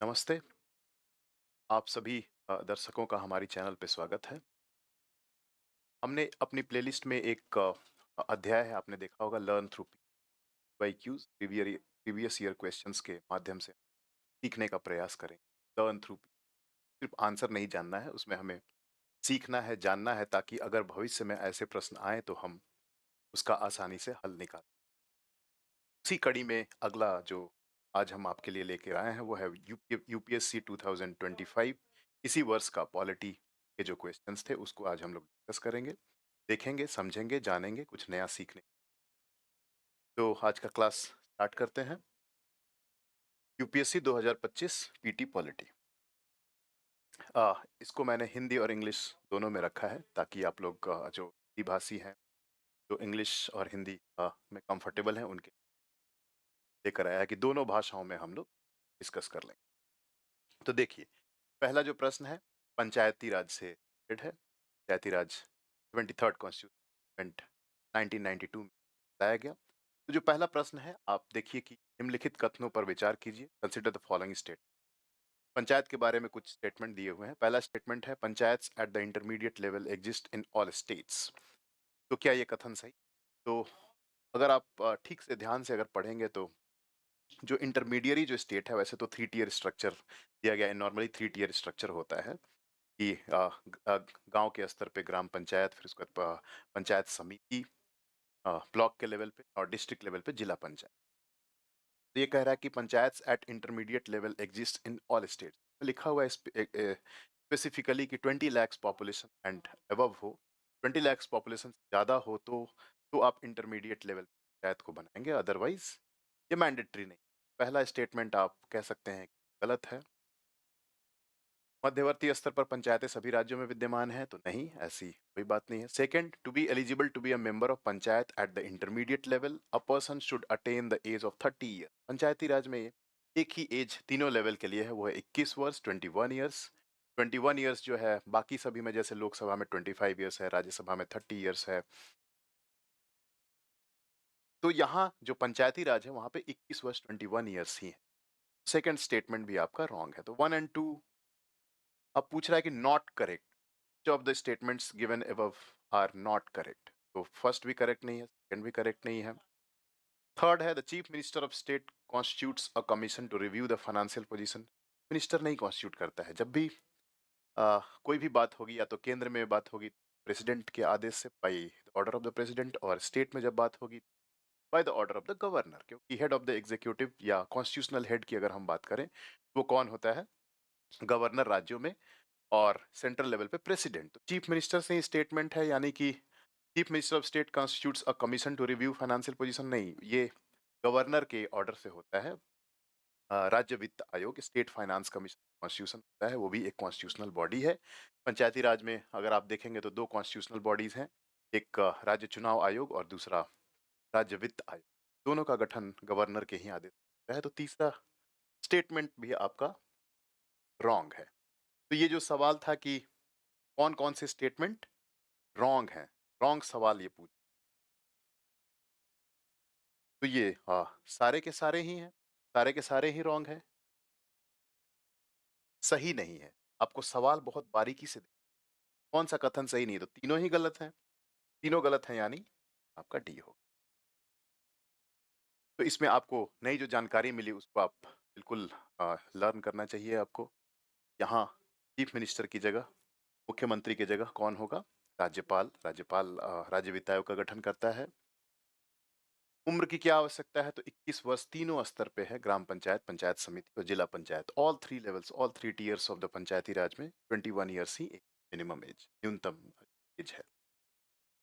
नमस्ते, आप सभी दर्शकों का हमारी चैनल पे स्वागत है। हमने अपनी प्लेलिस्ट में एक अध्याय है, आपने देखा होगा, learn through PYQs, previous year questions के माध्यम से सीखने का प्रयास करें। लर्न थ्रू सिर्फ आंसर नहीं जानना है, उसमें हमें सीखना है, जानना है, ताकि अगर भविष्य में ऐसे प्रश्न आए तो हम उसका आसानी से हल निकाल। उसी कड़ी में अगला जो आज हम आपके लिए लेकर आए हैं वो है यूपीएससी 2025। इसी वर्ष का पॉलिटी के जो क्वेश्चंस थे उसको आज हम लोग डिस्कस करेंगे, देखेंगे, समझेंगे, जानेंगे, कुछ नया सीखने। तो आज का क्लास स्टार्ट करते हैं। UPSC 2025 PT polity. इसको मैंने हिंदी और इंग्लिश दोनों में रखा है ताकि आप लोग जो हिंदी भाषी हैं, जो इंग्लिश और हिंदी में कंफर्टेबल हैं, उनके लेकर आया है कि दोनों भाषाओं में हम लोग डिस्कस कर लेंगे। तो देखिए, पहला जो प्रश्न है पंचायती राज से रिलेटेड है। पंचायती राज 23rd कॉन्स्टिट्यूशन 1992 में लाया गया। तो जो पहला प्रश्न है, आप देखिए कि निम्नलिखित कथनों पर विचार कीजिए। Consider the following state. Panchayat के बारे में कुछ स्टेटमेंट दिए हुए हैं। पहला स्टेटमेंट है panchayat at the intermediate level exist in all states. तो क्या ये कथन सही? तो अगर आप ठीक से ध्यान से अगर पढ़ेंगे तो जो इंटरमीडिएरी जो स्टेट है, वैसे तो 3 टियर स्ट्रक्चर दिया गया है। नॉर्मली 3 टियर स्ट्रक्चर होता है कि गांव के स्तर पे ग्राम पंचायत, फिर उसके बाद पंचायत समिति, ब्लॉक के लेवल पे, और डिस्ट्रिक्ट लेवल पे जिला पंचायत। तो ये कह रहा है कि panchayat eight intermediate level exist in all states. लिखा हुआ है स्पेसिफिकली कि 20 लाख पॉपुलेशन एंड अबव हो। 20 लाख पॉपुलेशन से ज़्यादा हो तो आप इंटरमीडिएट लेवल पंचायत को बनाएंगे, अदरवाइज ये मैंडेटरी नहीं। पहला स्टेटमेंट आप कह सकते हैं कि गलत है। मध्यवर्ती स्तर पर पंचायतें सभी राज्यों में विद्यमान हैं, तो नहीं, ऐसी कोई बात नहीं है। Second, to be eligible to be a member of panchayat at the intermediate level a person should attain the age of 30 year. Panchayati Raj में एक ही एज तीनों लेवल के लिए है, वो है 21 वर्ष, 21 ईयर्स। 21 ईयर्स जो है, बाकी सभी में जैसे लोकसभा में 25 ईयर्स है, राज्यसभा में 30 ईयर्स है, तो यहाँ जो पंचायती राज है वहां पे 21 वर्ष 21 ईयर्स ही है। सेकेंड स्टेटमेंट भी आपका रॉन्ग है। तो 1 और 2 अब पूछ रहा है कि not correct of the statements given above are not correct. तो फर्स्ट भी करेक्ट नहीं है, सेकंड भी करेक्ट नहीं है। थर्ड है the chief minister of state constitutes a commission to review the financial position. Minister नहीं कॉन्स्टिट्यूट करता है। जब भी कोई भी बात होगी, या तो केंद्र में बात होगी प्रेसिडेंट के आदेश से, by the order of the president, और स्टेट में जब बात होगी by the order of the governor, क्योंकि हेड ऑफ द एग्जीक्यूटिव या कॉन्स्टिट्यूशनल हेड की अगर हम बात करें, वो कौन होता है? गवर्नर राज्यों में, और सेंट्रल लेवल पे प्रेसिडेंट। तो चीफ मिनिस्टर से ही स्टेटमेंट है, यानी कि chief minister of state constitutes a commission to review financial position, नहीं, ये गवर्नर के ऑर्डर से होता है। राज्य वित्त आयोग, स्टेट फाइनेंस कमीशन कॉन्स्टिट्यूशन होता है, वो भी एक कॉन्स्टिट्यूशनल बॉडी है। पंचायती राज में अगर आप देखेंगे तो दो कॉन्स्टिट्यूशनल बॉडीज हैं, एक राज्य चुनाव आयोग और दूसरा राज्य वित्त आयोग। दोनों का गठन गवर्नर के ही आदेश से होता है। तो तीसरा स्टेटमेंट भी आपका रॉन्ग है। तो ये जो सवाल था कि कौन कौन से स्टेटमेंट रॉन्ग है, रॉन्ग सवाल ये पूछ, तो ये सारे के सारे ही हैं, सारे के सारे ही रॉन्ग है, सही नहीं है। आपको सवाल बहुत बारीकी से कौन सा कथन सही नहीं है, तो तीनों ही गलत हैं। तीनों गलत हैं, यानी आपका डी होगा। तो इसमें आपको नई जो जानकारी मिली उसको आप बिल्कुल लर्न करना चाहिए आपको। यहाँ चीफ मिनिस्टर की जगह, मुख्यमंत्री की जगह कौन होगा? राज्यपाल। राज्यपाल राज्य वित्त आयोग का गठन करता है। उम्र की क्या आवश्यकता है? तो 21 वर्ष तीनों स्तर पे है, ग्राम पंचायत, पंचायत समिति और जिला panchayat. All three levels, all 3 tiers of the Panchayati Raj में 21 ईयर्स ही मिनिमम एज, न्यूनतम एज है।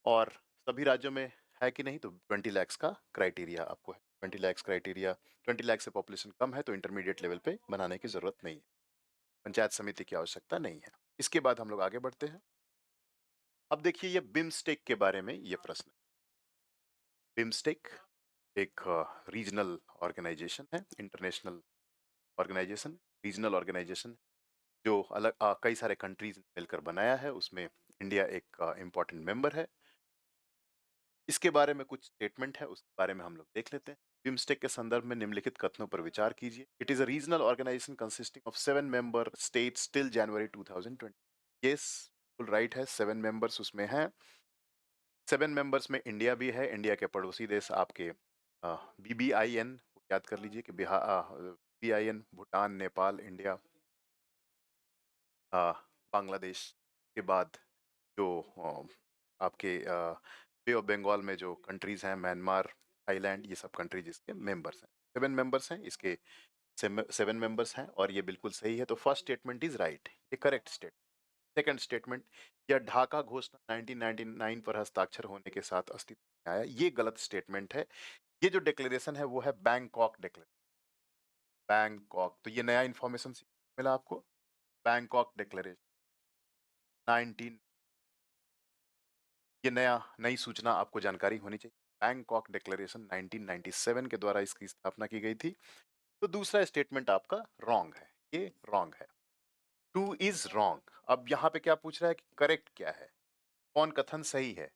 और सभी राज्यों में है कि नहीं? तो 20 लाख का क्राइटेरिया आपको है। 20 लाख क्राइटेरिया, 20 लाख से पॉपुलेशन कम है तो इंटरमीडिएट लेवल पे बनाने की जरूरत नहीं है, पंचायत समिति की आवश्यकता नहीं है। इसके बाद हम लोग आगे बढ़ते हैं। अब देखिए, ये बिम्स्टेक के बारे में ये प्रश्न है। बिम्स्टेक एक रीजनल ऑर्गेनाइजेशन है, इंटरनेशनल ऑर्गेनाइजेशन, रीजनल ऑर्गेनाइजेशन, जो अलग कई सारे कंट्रीज मिलकर बनाया है। उसमें इंडिया एक इम्पॉर्टेंट मेंबर है। इसके बारे में कुछ स्टेटमेंट है, उसके बारे में हम लोग देख लेते हैं। बिम्स्टेक के संदर्भ में निम्नलिखित कथनों पर विचार कीजिए। It is a regional organization consisting of 7 member states till January 2020। Yes, full right है, 7 मेंबर्स उसमें हैं। 7 मेंबर्स में इंडिया भी है। इंडिया के पड़ोसी देश आपके BBIN याद कर लीजिए कि BBIN भूटान, नेपाल, इंडिया, बांग्लादेश के बाद जो आपके बे ऑफ बंगाल में जो कंट्रीज हैं, म्यांमार, थाईलैंड, ये सब कंट्रीज इसके मेंबर्स हैं। 7 मेंबर्स हैं इसके, 7 मेंबर्स हैं और ये बिल्कुल सही है। तो फर्स्ट स्टेटमेंट इज राइट, ये करेक्ट स्टेटमेंट। सेकंड स्टेटमेंट, यह ढाका घोषणा 1999 पर हस्ताक्षर होने के साथ अस्तित्व में आया, ये गलत स्टेटमेंट है। ये जो डिक्लेरेशन है वो है बैंकॉक डिक्लेरेशन। बैंकॉक, तो ये नया इंफॉर्मेशन मिला आपको। बैंकॉक डिक्लेरेशन 19, ये नई सूचना आपको जानकारी होनी चाहिए। बैंकॉक डिक्लेरेशन 1997 के द्वारा इसकी स्थापना की गई थी। तो दूसरा स्टेटमेंट आपका रॉन्ग है, ये रॉन्ग है। 2 इज रॉन्ग। अब यहाँ पे क्या पूछ रहा है कि करेक्ट क्या है, कौन कथन सही है।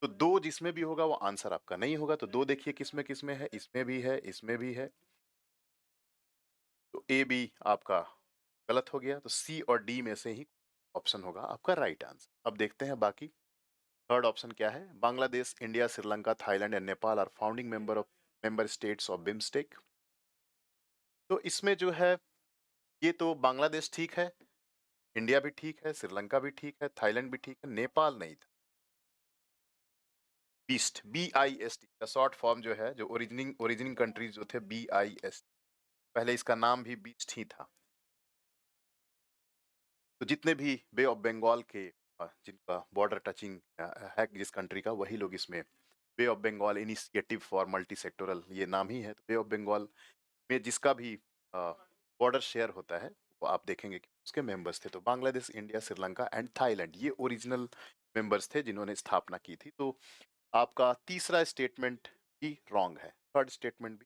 तो 2 जिसमें भी होगा वो आंसर आपका नहीं होगा। तो 2 देखिए किसमें किसमें है, इसमें भी है, इसमें भी है। तो A B आपका गलत हो गया। तो C और D में से ही ऑप्शन होगा आपका राइट आंसर। अब देखते हैं बाकी। थर्ड ऑप्शन क्या है, Bangladesh, India, Sri Lanka, Thailand and Nepal are founding member states of BIMSTEC. तो इसमें जो है, ये तो बांग्लादेश ठीक है, इंडिया भी ठीक है, श्रीलंका भी ठीक है, थाईलैंड भी ठीक है, नेपाल नहीं था। बीस्ट, BIST का शॉर्ट फॉर्म जो है, जो ओरिजिनिंग कंट्रीज जो थे BIST, पहले इसका नाम भी बीस्ट ही था। तो जितने भी बे ऑफ बंगाल के जिनका बॉर्डर टचिंग है जिस कंट्री का, वही लोग इसमें bay of Bengal initiative for multi sectoral, ये नाम ही है। तो बे ऑफ बंगाल में जिसका भी बॉर्डर शेयर होता है वो आप देखेंगे कि उसके मेंबर्स थे। तो Bangladesh, India, Sri Lanka and Thailand, ये ओरिजिनल मेंबर्स थे जिन्होंने स्थापना की थी। तो आपका तीसरा स्टेटमेंट भी रॉन्ग है। थर्ड स्टेटमेंट भी,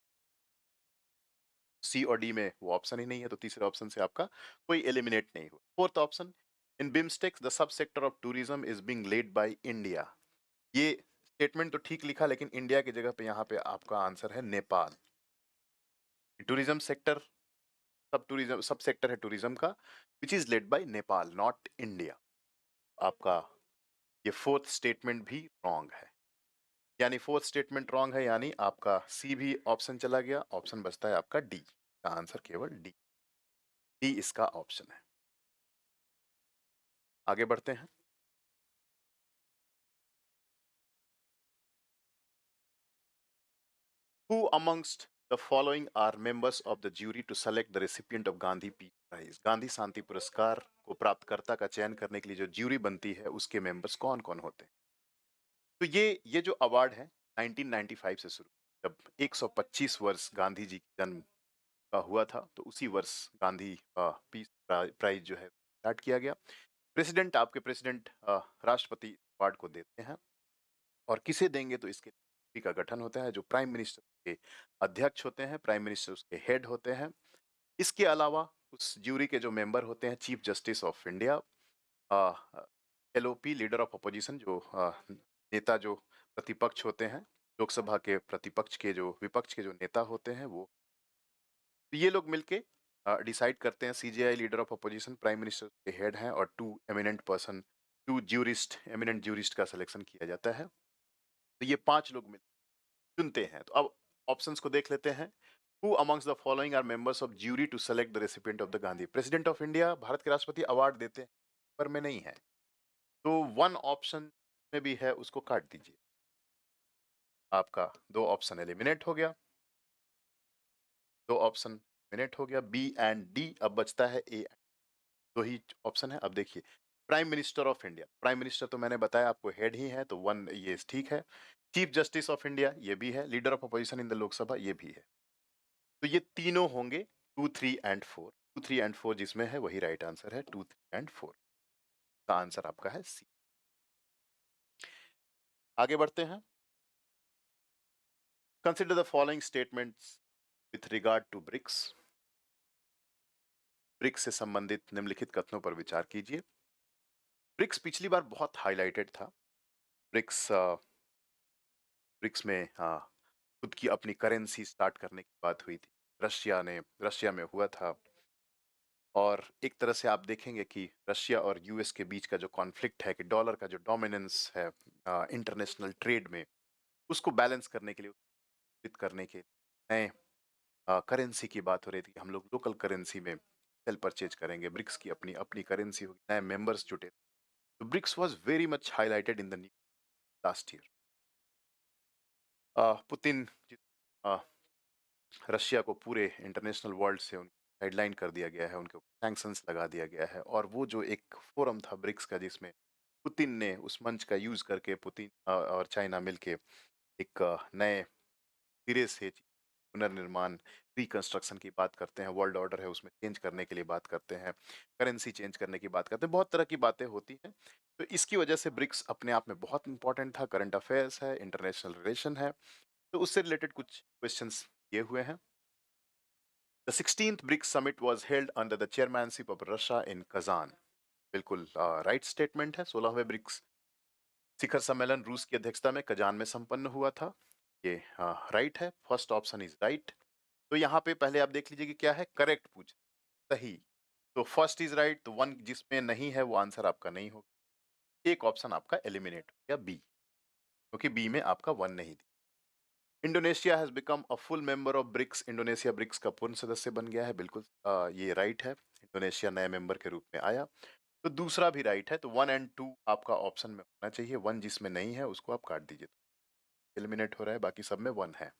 C और D में वो ऑप्शन ही नहीं है, तो तीसरे ऑप्शन से आपका कोई एलिमिनेट नहीं हुआ। Fourth option, in BIMSTEC the sub sector of tourism is being led by India. ये स्टेटमेंट तो ठीक लिखा, लेकिन इंडिया की जगह पे यहाँ पे आपका आंसर है नेपाल। टूरिज्म सेक्टर, सब सेक्टर है टूरिज्म का, which is led by Nepal, not India. आपका ये फोर्थ स्टेटमेंट भी रॉन्ग है, यानी फोर्थ स्टेटमेंट रॉन्ग है, यानी आपका सी भी ऑप्शन चला गया। ऑप्शन बचता है आपका डी, का आंसर केवल डी, डी इसका ऑप्शन है। आगे बढ़ते हैं। Who amongst the following are members of the jury to select the recipient of Gandhi Peace Prize? Gandhi शांति पुरस्कार को प्राप्तकर्ता का चयन करने के लिए जो ज्यूरी बनती है, उसके मेंबर्स कौन कौन होते हैं? तो ये जो अवार्ड है 1995 से शुरू, जब 125 वर्ष गांधी जी के जन्म का हुआ था, तो उसी वर्ष गांधी पीस प्राइज जो है स्टार्ट किया गया। प्रेसिडेंट, आपके प्रेसिडेंट राष्ट्रपति अवार्ड को देते हैं, और किसे देंगे तो इसके का गठन होता है, जो प्राइम मिनिस्टर के अध्यक्ष होते हैं, प्राइम मिनिस्टर उसके हेड होते हैं। इसके अलावा उस ज्यूरी के जो मेंबर होते हैं, chief justice of India, LOP leader of opposition, जो नेता जो प्रतिपक्ष होते हैं, लोकसभा के प्रतिपक्ष के जो विपक्ष के जो नेता होते हैं, वो, तो ये लोग मिलके डिसाइड करते हैं। CJI leader of opposition, prime minister के हेड हैं, और 2 eminent person, 2 jurist, eminent jurist का सिलेक्शन किया जाता है। तो ये 5 लोग मिल चुनते हैं। तो अब ऑप्शंस को देख लेते हैं। Who amongst the following are members of jury to select the recipient of the Gandhi? President of India, Bharat के राष्ट्रपति अवार्ड देते हैं, पर में नहीं है। तो 1 ऑप्शन में भी है, उसको काट दीजिए। आपका 2 ऑप्शन एलिमिनेट हो गया, 2 ऑप्शन एलिमिनेट हो गया, B एंड D। अब बचता है A। 2 ही ऑप्शन है। अब देखिए, prime minister of India, prime minister तो मैंने बताया आपको हेड ही है, तो 1 ये ठीक है। चीफ जस्टिस ऑफ इंडिया, ये भी है। Leader of opposition in the Lok Sabha, ये भी है। तो ये तीनों होंगे 2, 3 एंड 4। 2, 3 एंड 4 जिसमें है वही राइट आंसर है। 2, 3 एंड 4 का आंसर आपका है सी। आगे बढ़ते हैं। Consider the following statements with regard to BRICS. BRICS से संबंधित निम्नलिखित कथनों पर विचार कीजिए। ब्रिक्स पिछली बार बहुत हाईलाइटेड था। ब्रिक्स ब्रिक्स में खुद की अपनी करेंसी स्टार्ट करने की बात हुई थी। रशिया में हुआ था। और एक तरह से आप देखेंगे कि रशिया और यूएस के बीच का जो कॉन्फ्लिक्ट है, कि डॉलर का जो डोमिनेंस है इंटरनेशनल ट्रेड में, उसको बैलेंस करने के लिए, करने के नए करेंसी की बात हो रही थी कि हम लोग लोकल करेंसी में सेल परचेज करेंगे, ब्रिक्स की अपनी अपनी करेंसी होगी, नए मेंबर्स जुटे। तो BRICS was very much highlighted in the last year. Putin Russia को पूरे इंटरनेशनल वर्ल्ड से साइडलाइन कर दिया गया है, उनके सैंक्शंस लगा दिया गया है। और वो जो एक फोरम था ब्रिक्स का, जिसमें पुतिन ने उस मंच का यूज करके, पुतिन और चाइना मिलके एक नए सिरे से पुनर्निर्माण, रिकंस्ट्रक्शन की बात करते हैं, वर्ल्ड ऑर्डर है उसमें चेंज करने के लिए बात करते हैं, करेंसी चेंज करने की बात करते हैं, बहुत तरह की बातें होती हैं। तो इसकी वजह से ब्रिक्स अपने आप में बहुत इंपॉर्टेंट था, करंट अफेयर्स है, इंटरनेशनल रिलेशन है। तो उससे रिलेटेड कुछ क्वेश्चंस किए हुए हैं। The 16th BRICS summit was held under the chairmanship of Russia in Kazan. बिल्कुल राइट स्टेटमेंट है। 16वें ब्रिक्स शिखर सम्मेलन रूस की अध्यक्षता में कजान में संपन्न हुआ था। ये राइट है, फर्स्ट ऑप्शन इज राइट। तो यहाँ पे पहले आप देख लीजिए कि क्या है, करेक्ट पूछ, सही। तो फर्स्ट इज राइट, तो वन जिसमें नहीं है वो आंसर आपका नहीं होगा। एक ऑप्शन आपका एलिमिनेट हो गया, बी, क्योंकि बी में आपका वन नहीं थी। Indonesia has become a full member of BRICS. Indonesia BRICS का पूर्ण सदस्य बन गया है। बिल्कुल ये राइट है, इंडोनेशिया नए मेंबर के रूप में आया। तो दूसरा भी राइट है। तो 1 और 2 आपका ऑप्शन में होना चाहिए। वन जिसमें नहीं है उसको आप काट दीजिए, एलिमिनेट हो रहा है, बाकी सब में वन है।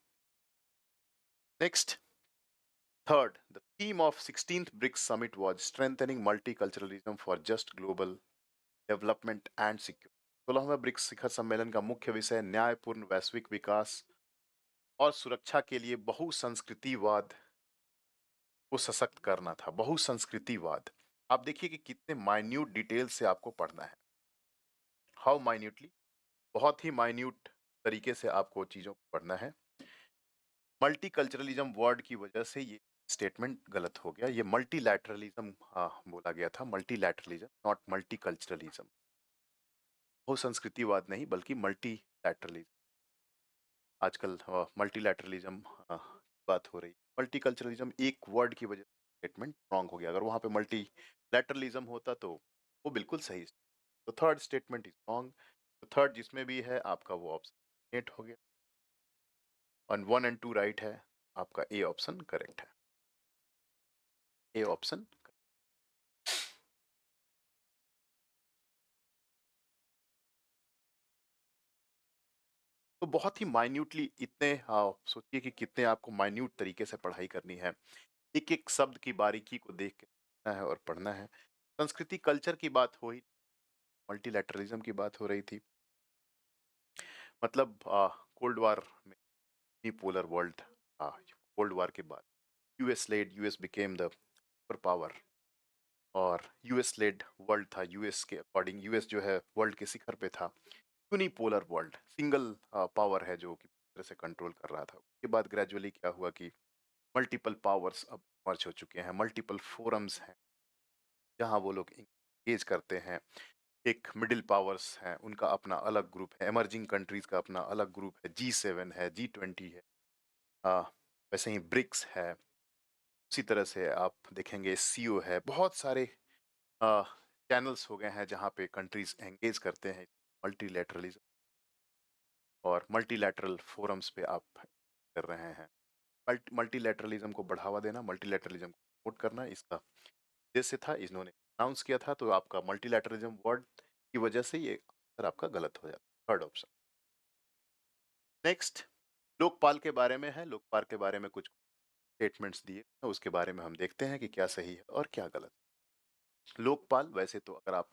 Next, third, the theme of 16th BRICS summit was strengthening multiculturalism for just global development and security. 16वें ब्रिक्स शिखर सम्मेलन का मुख्य विषय न्यायपूर्ण वैश्विक विकास और सुरक्षा के लिए बहुसंस्कृतिवाद को सशक्त करना था। बहुसंस्कृतिवाद, आप देखिए कि कितने माइन्यूट डिटेल से आपको पढ़ना है। हाउ माइन्यूटली, बहुत ही माइन्यूट तरीके से आपको चीजों को पढ़ना है। मल्टीकल्चरलिज्म वर्ड की वजह से ये स्टेटमेंट गलत हो गया। ये मल्टीलैटरलिज्म बोला गया था, मल्टीलैटरलिज्म, नॉट मल्टीकल्चरलिज्म। बहुसंस्कृतिवाद नहीं बल्कि मल्टीलैटरलिज्म। आजकल मल्टीलैटरलिज्म बात हो रही, मल्टीकल्चरलिज्म एक वर्ड की वजह से स्टेटमेंट रॉन्ग हो गया। अगर वहां पे मल्टीलैटरलिज्म होता तो वो बिल्कुल सही। तो थर्ड स्टेटमेंट इज रॉन्ग। तो थर्ड जिसमें भी है आपका वो ऑप्शन एट हो गया। और 1 और 2 राइट है, आपका ए ऑप्शन करेक्ट है। A option. तो बहुत ही माइन्यूटली इतने सोचिए कि कितने आपको माइन्यूट तरीके से पढ़ाई करनी है। एक एक शब्द की बारीकी को देख के पढ़ना है और पढ़ना है। संस्कृति कल्चर की बात हो ही, मल्टीलैटरलिज्म की बात हो रही थी। मतलब कोल्ड वॉर में पोलर वर्ल्ड, कोल्ड वॉर के बाद US became the super power, और यूएस लेड वर्ल्ड था। यूएस के अकॉर्डिंग यूएस जो है वर्ल्ड के शिखर पे था। यूनिपोलर वर्ल्ड, सिंगल पावर है जो कि तरह से कंट्रोल कर रहा था। उसके बाद ग्रेजुअली क्या हुआ कि मल्टीपल पावर्स अब मर्ज हो चुके हैं, मल्टीपल फोरम्स हैं जहां वो लोग इंगेज करते हैं। एक मिडिल पावर्स हैं, उनका अपना अलग ग्रुप है, इमर्जिंग कंट्रीज का अपना अलग ग्रुप है, G7 है, G20 है, आ, वैसे ही ब्रिक्स है। उसी तरह से आप देखेंगे सीओ है। बहुत सारे चैनल्स हो गए हैं जहाँ पे कंट्रीज एंगेज करते हैं मल्टीलैटरलिज्म, और मल्टीलैटरल फोरम्स पे आप कर रहे हैं। मल्टीलैटरलिज्म को बढ़ावा देना, मल्टीलैटरलिज्म को सपोर्ट करना, इसका उद्देश्य था। इन्होंने अनाउंस किया था। तो आपका मल्टीलैटरलिज्म वर्ड की वजह से ये आंसर आपका गलत हो जाता, थर्ड ऑप्शन। नेक्स्ट, लोकपाल के बारे में है। लोकपाल के बारे में कुछ स्टेटमेंट्स दिए, उसके बारे में हम देखते हैं कि क्या सही है और क्या गलत। लोकपाल, वैसे तो अगर आप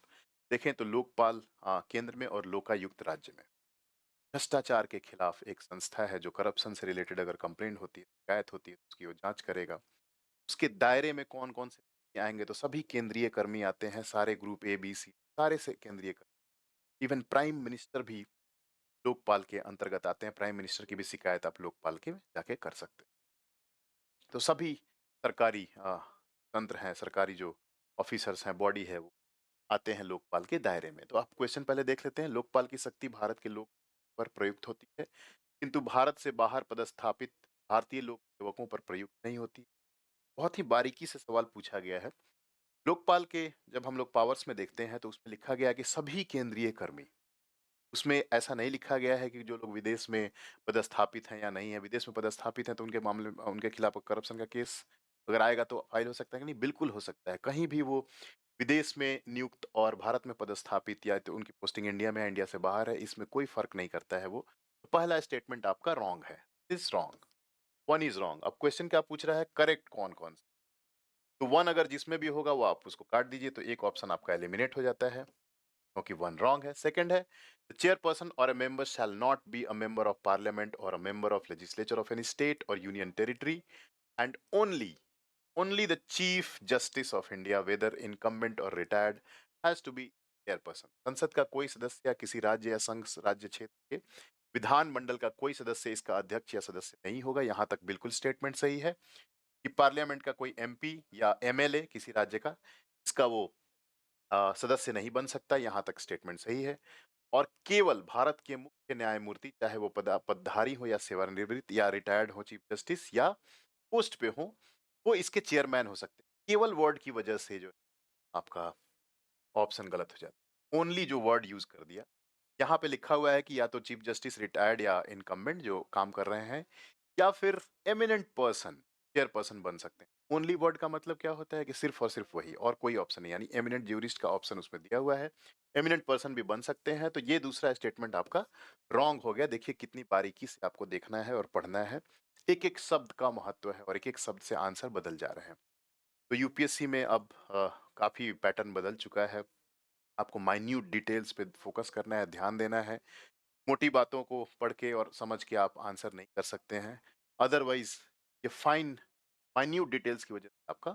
देखें तो लोकपाल केंद्र में और लोकायुक्त राज्य में भ्रष्टाचार के खिलाफ एक संस्था है, जो करप्शन से रिलेटेड अगर कंप्लेंट होती है, शिकायत होती है, तो उसकी वो जांच करेगा। उसके दायरे में कौन कौन से आएंगे, तो सभी केंद्रीय कर्मी आते हैं, सारे ग्रुप A B C, सारे से केंद्रीय कर्मी। इवन प्राइम मिनिस्टर भी लोकपाल के अंतर्गत आते हैं। प्राइम मिनिस्टर की भी शिकायत आप लोकपाल के जाके कर सकते हैं। तो सभी सरकारी तंत्र हैं, सरकारी जो ऑफिसर्स हैं, बॉडी है, वो आते हैं लोकपाल के दायरे में। तो आप क्वेश्चन पहले देख लेते हैं। लोकपाल की शक्ति भारत के लोक पर प्रयुक्त होती है। किंतु भारत से बाहर पदस्थापित भारतीय लोक सेवकों पर प्रयुक्त नहीं होती। बहुत ही बारीकी से सवाल पूछा गया है। लोकपाल के जब हम लोग पावर्स में देखते हैं तो उसमें लिखा गया है कि सभी केंद्रीय कर्मी, उसमें ऐसा नहीं लिखा गया है कि जो लोग विदेश में पदस्थापित हैं या नहीं है। विदेश में पदस्थापित हैं तो उनके मामले में उनके खिलाफ करप्शन का केस अगर आएगा तो फाइल हो सकता है कि नहीं, बिल्कुल हो सकता है। कहीं भी वो विदेश में नियुक्त और भारत में पदस्थापित या तो उनकी पोस्टिंग इंडिया में है, इंडिया से बाहर है, इसमें कोई फर्क नहीं करता है वो। तो पहला स्टेटमेंट आपका रॉन्ग है, is wrong, one is wrong. अब क्वेश्चन क्या पूछ रहा है, करेक्ट कौन कौन सा। तो वन अगर जिसमें भी होगा वो आप उसको काट दीजिए, तो एक ऑप्शन आपका एलिमिनेट हो जाता है क्योंकि वन रॉन्ग है। सेकंड है, the chairperson or a member shall not be a member of parliament or a member of legislature of any state or union territory and only the chief justice of India whether incumbent or retired has to be chairperson. संसद का कोई सदस्य या किसी राज्य या संघ राज्य क्षेत्र के विधानमंडल का कोई सदस्य इसका अध्यक्ष या सदस्य नहीं होगा। यहां तक बिल्कुल स्टेटमेंट सही है कि पार्लियामेंट का कोई एमपी या एमएलए किसी राज्य का इसका वो सदस्य नहीं बन सकता। यहां तक स्टेटमेंट सही है। और केवल भारत के मुख्य न्यायमूर्ति, चाहे वो पदधारी हो या सेवानिवृत्त या रिटायर्ड हो चीफ जस्टिस या पोस्ट पे हो, वो इसके चेयरमैन हो सकते हैं। केवल वर्ड की वजह से जो आपका ऑप्शन गलत हो जाता है। ओनली जो वर्ड यूज कर दिया, यहाँ पे लिखा हुआ है कि या तो चीफ जस्टिस रिटायर्ड या इनकम्बेंट जो काम कर रहे हैं, या फिर एमिनेंट पर्सन चेयरपर्सन बन सकते हैं। ओनली वर्ड का मतलब क्या होता है कि सिर्फ और सिर्फ वही, और कोई ऑप्शन नहीं। यानी एमिनेंट ज्यूरिस्ट का ऑप्शन उसमें दिया हुआ है, एमिनेंट पर्सन भी बन सकते हैं। तो ये दूसरा स्टेटमेंट आपका रॉन्ग हो गया। देखिए कितनी बारीकी से आपको देखना है और पढ़ना है, एक एक शब्द का महत्व है और एक एक शब्द से आंसर बदल जा रहे हैं। तो यूपीएससी में अब काफी पैटर्न बदल चुका है। आपको माइन्यूट डिटेल्स पे फोकस करना है, ध्यान देना है। मोटी बातों को पढ़ के और समझ के आप आंसर नहीं कर सकते हैं। अदरवाइज ये माइन्यूट डिटेल्स की वजह से आपका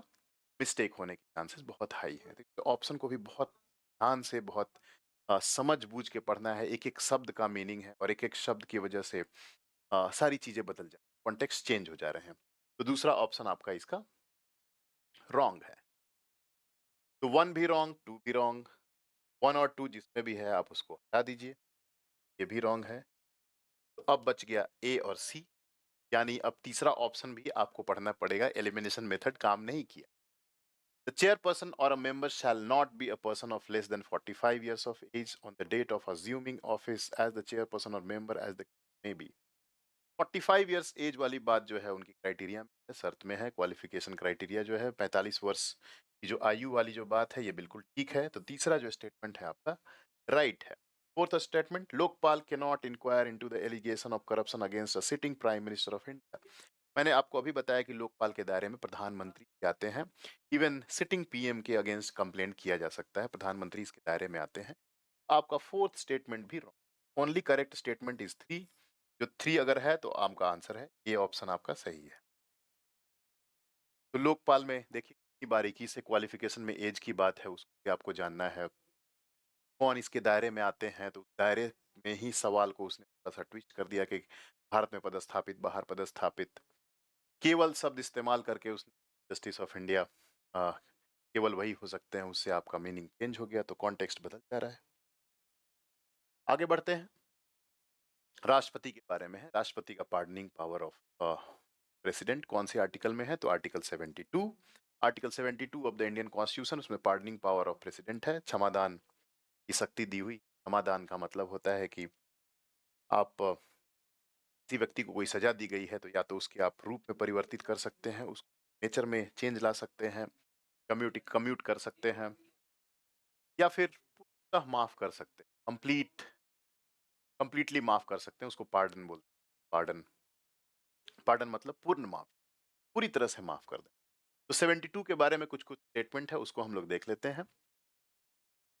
मिस्टेक होने के चांसेस बहुत हाई है। तो ऑप्शन को भी बहुत ध्यान से, बहुत समझ बूझ के पढ़ना है। एक एक शब्द का मीनिंग है और एक एक शब्द की वजह से सारी चीजें बदल जाए, कॉन्टेक्स्ट चेंज हो जा रहे हैं। तो दूसरा ऑप्शन आपका इसका रॉन्ग है। तो वन भी रॉन्ग, टू भी रॉन्ग, वन और टू जिसमें भी है आप उसको हटा दीजिए, ये भी रॉन्ग है। तो अब बच गया ए और सी, यानी अब तीसरा ऑप्शन भी आपको पढ़ना पड़ेगा। एलिमिनेशन मेथड काम नहीं किया। The chairperson or a member shall not be a person of less than 45 years of age on the date of assuming office as the chairperson or member as the may be. 45 years age वाली बात जो है उनकी criteria में है, शर्त में है। क्वालिफिकेशन क्राइटेरिया जो है 45 वर्ष की जो आयु वाली जो बात है, ये बिल्कुल ठीक है। तो तीसरा जो स्टेटमेंट है आपका राइट है। फोर्थ स्टेटमेंट, लोकपाल के not inquire into the allegation of corruption against a sitting prime minister of India. मैंने आपको अभी बताया कि लोकपाल के दायरे में प्रधानमंत्री आते हैं। इवन सिटिंग पीएम के अगेंस्ट कंप्लेंट किया जा सकता है, प्रधानमंत्री इसके दायरे में आते हैं। आपका फोर्थ स्टेटमेंट भी wrong. Only correct statement is three. जो थ्री अगर है तो आपका आंसर है, ये ऑप्शन आपका सही है। तो लोकपाल में देखिए कितनी बारीकी से क्वालिफिकेशन में एज की बात है, उसको भी आपको जानना है। कौन इसके दायरे में आते हैं, तो दायरे में ही सवाल को उसने थोड़ा सा ट्विस्ट कर दिया कि भारत में पदस्थापित, बाहर पदस्थापित, केवल शब्द इस्तेमाल करके उसने जस्टिस ऑफ इंडिया केवल वही हो सकते हैं, उससे आपका मीनिंग चेंज हो गया। तो कॉन्टेक्स्ट बदल जा रहा है। आगे बढ़ते हैं, राष्ट्रपति के बारे में है। राष्ट्रपति का पार्डनिंग पावर ऑफ प्रेसिडेंट कौन से आर्टिकल में है, तो article 72। Article 72 of the Indian constitution, उसमें पार्डनिंग पावर ऑफ प्रेसिडेंट है। क्षमादान की शक्ति दी हुई। क्षमादान का मतलब होता है कि आप किसी व्यक्ति को कोई सजा दी गई है तो या तो उसके आप रूप में परिवर्तित कर सकते हैं, उसको नेचर में चेंज ला सकते हैं, कम्यूट कर सकते हैं, या फिर पूर्णतः माफ कर सकते हैं। कंप्लीटली माफ कर सकते हैं, उसको पार्डन बोलते हैं। पार्डन, पार्डन मतलब पूर्ण माफ, पूरी तरह से माफ कर दें। तो 72 के बारे में कुछ कुछ स्टेटमेंट है, उसको हम लोग देख लेते हैं।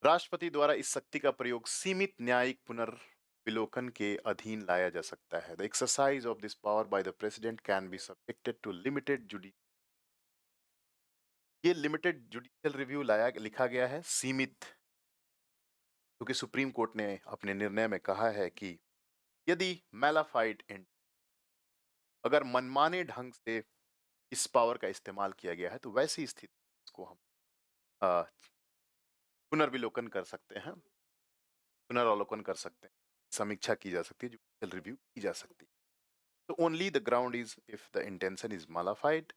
राष्ट्रपति द्वारा इस शक्ति का प्रयोग सीमित न्यायिक पुनर्विलोकन के अधीन लाया जा सकता है। The exercise of this power by the president can be subjected to limited judicial, ये लिमिटेड जुडिशियल रिव्यू लाया लिखा गया है सीमित, क्योंकि सुप्रीम कोर्ट ने अपने निर्णय में कहा है कि यदि मैलाफाइड एंड, अगर मनमाने ढंग से इस पावर का इस्तेमाल किया गया है, तो वैसी स्थिति इसको हम अ, पुनर्विलोकन कर सकते हैं, पुनरावलोकन कर सकते हैं, समीक्षा की जा सकती है, जुडिशियल रिव्यू की जा सकती है। तो only the ground is if the intention is modified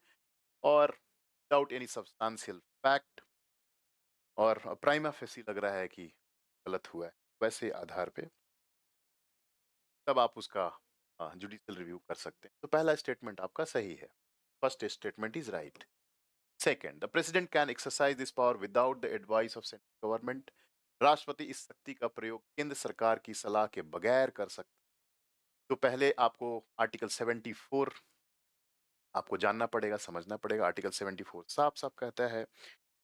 और विदाउट एनी सब्सटेंशियल फैक्ट और प्राइमा फेसी लग रहा है कि गलत हुआ है, वैसे आधार पे तब आप उसका जुडिशियल रिव्यू कर सकते हैं। तो पहला स्टेटमेंट आपका सही है, first statement is right. Second, the president can exercise this power without the advice of central government. राष्ट्रपति इस शक्ति का प्रयोग केंद्र सरकार की सलाह के बगैर कर सकते। तो पहले आपको आर्टिकल 74 आपको जानना पड़ेगा, समझना पड़ेगा। आर्टिकल 74 साफ साफ कहता है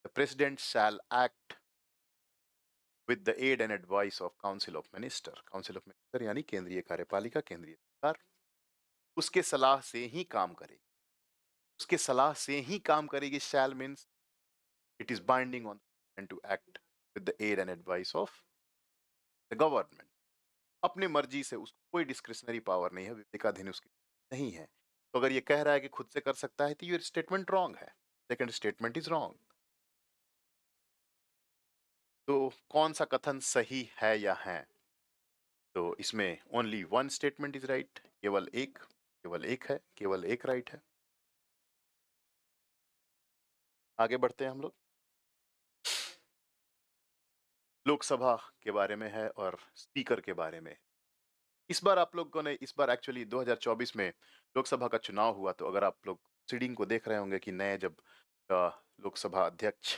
the president shall act with the aid and advice of council of minister. Council of minister यानी केंद्रीय कार्यपालिका, केंद्रीय सरकार, उसके सलाह से ही काम करेगी, उसके सलाह से ही काम करेगी। Shall means it is binding on to act with the aid and advice of the government. अपने मर्जी से, उसको कोई डिस्क्रिशनरी पावर नहीं है, विवेकाधीन उसकी नहीं है। तो अगर ये कह रहा है कि खुद से कर सकता है तो ये स्टेटमेंट रॉन्ग है। Second statement is wrong. तो कौन सा कथन सही है या है? तो इसमें only one statement is right, केवल एक है, केवल एक राइट है। आगे बढ़ते हैं हम लोग। लोकसभा के बारे में है और स्पीकर के बारे में। इस बार आप लोगों ने, इस बार एक्चुअली 2024 में लोकसभा का चुनाव हुआ, तो अगर आप लोग सीडिंग को देख रहे होंगे कि नए जब लोकसभा अध्यक्ष,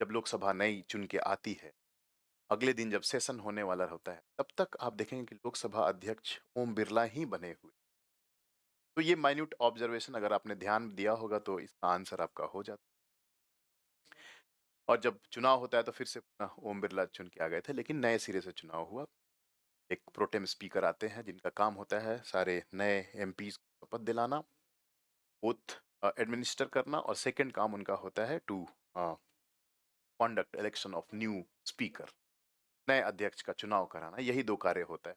जब लोकसभा नई चुन के आती है, अगले दिन जब सेशन होने वाला होता है, तब तक आप देखेंगे कि लोकसभा अध्यक्ष ओम बिरला ही बने हुए। तो ये माइन्यूट ऑब्जर्वेशन अगर आपने ध्यान दिया होगा तो इसका आंसर आपका हो जाता। और जब चुनाव होता है तो फिर से ओम बिरला चुन के आ गए थे, लेकिन नए सिरे से चुनाव हुआ। एक प्रोटेम स्पीकर आते हैं जिनका काम होता है सारे नए एमपीज को शपथ दिलाना, ओथ एडमिनिस्टर करना, और सेकंड काम उनका होता है to conduct election of new speaker, नए अध्यक्ष का चुनाव कराना। यही दो कार्य होता है,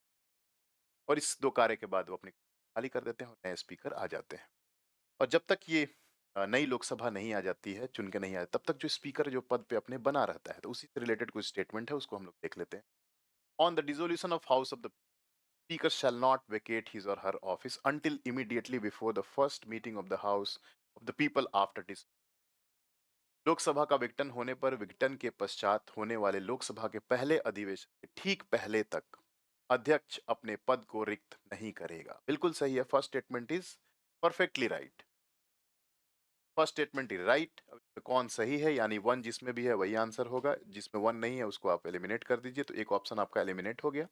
और इस दो कार्य के बाद वो अपनी खाली कर देते हैं और नए स्पीकर आ जाते हैं। और जब तक ये नई लोकसभा नहीं आ जाती है, चुन के नहीं आ, तब तक जो स्पीकर जो पद पे अपने बना रहता है। तो उसी से रिलेटेड कुछ स्टेटमेंट है, उसको हम लोग देख लेते हैं। On the dissolution of house of the Speaker shall not vacate his or her office until immediately before the first meeting of the House of the People after this. Lok Sabha का विघटन होने पर, विघटन के पश्चात होने वाले लोकसभा के पहले अधिवेशन के ठीक पहले तक अध्यक्ष अपने पद को रिक्त नहीं करेगा। बिल्कुल सही है, first statement is perfectly right. First statement is right. कौन सही है, यानी वन जिसमें भी है वही आंसर होगा, जिसमें वन नहीं है उसको आप एलिमिनेट कर दीजिए। तो एक ऑप्शन आपका एलिमिनेट हो गया।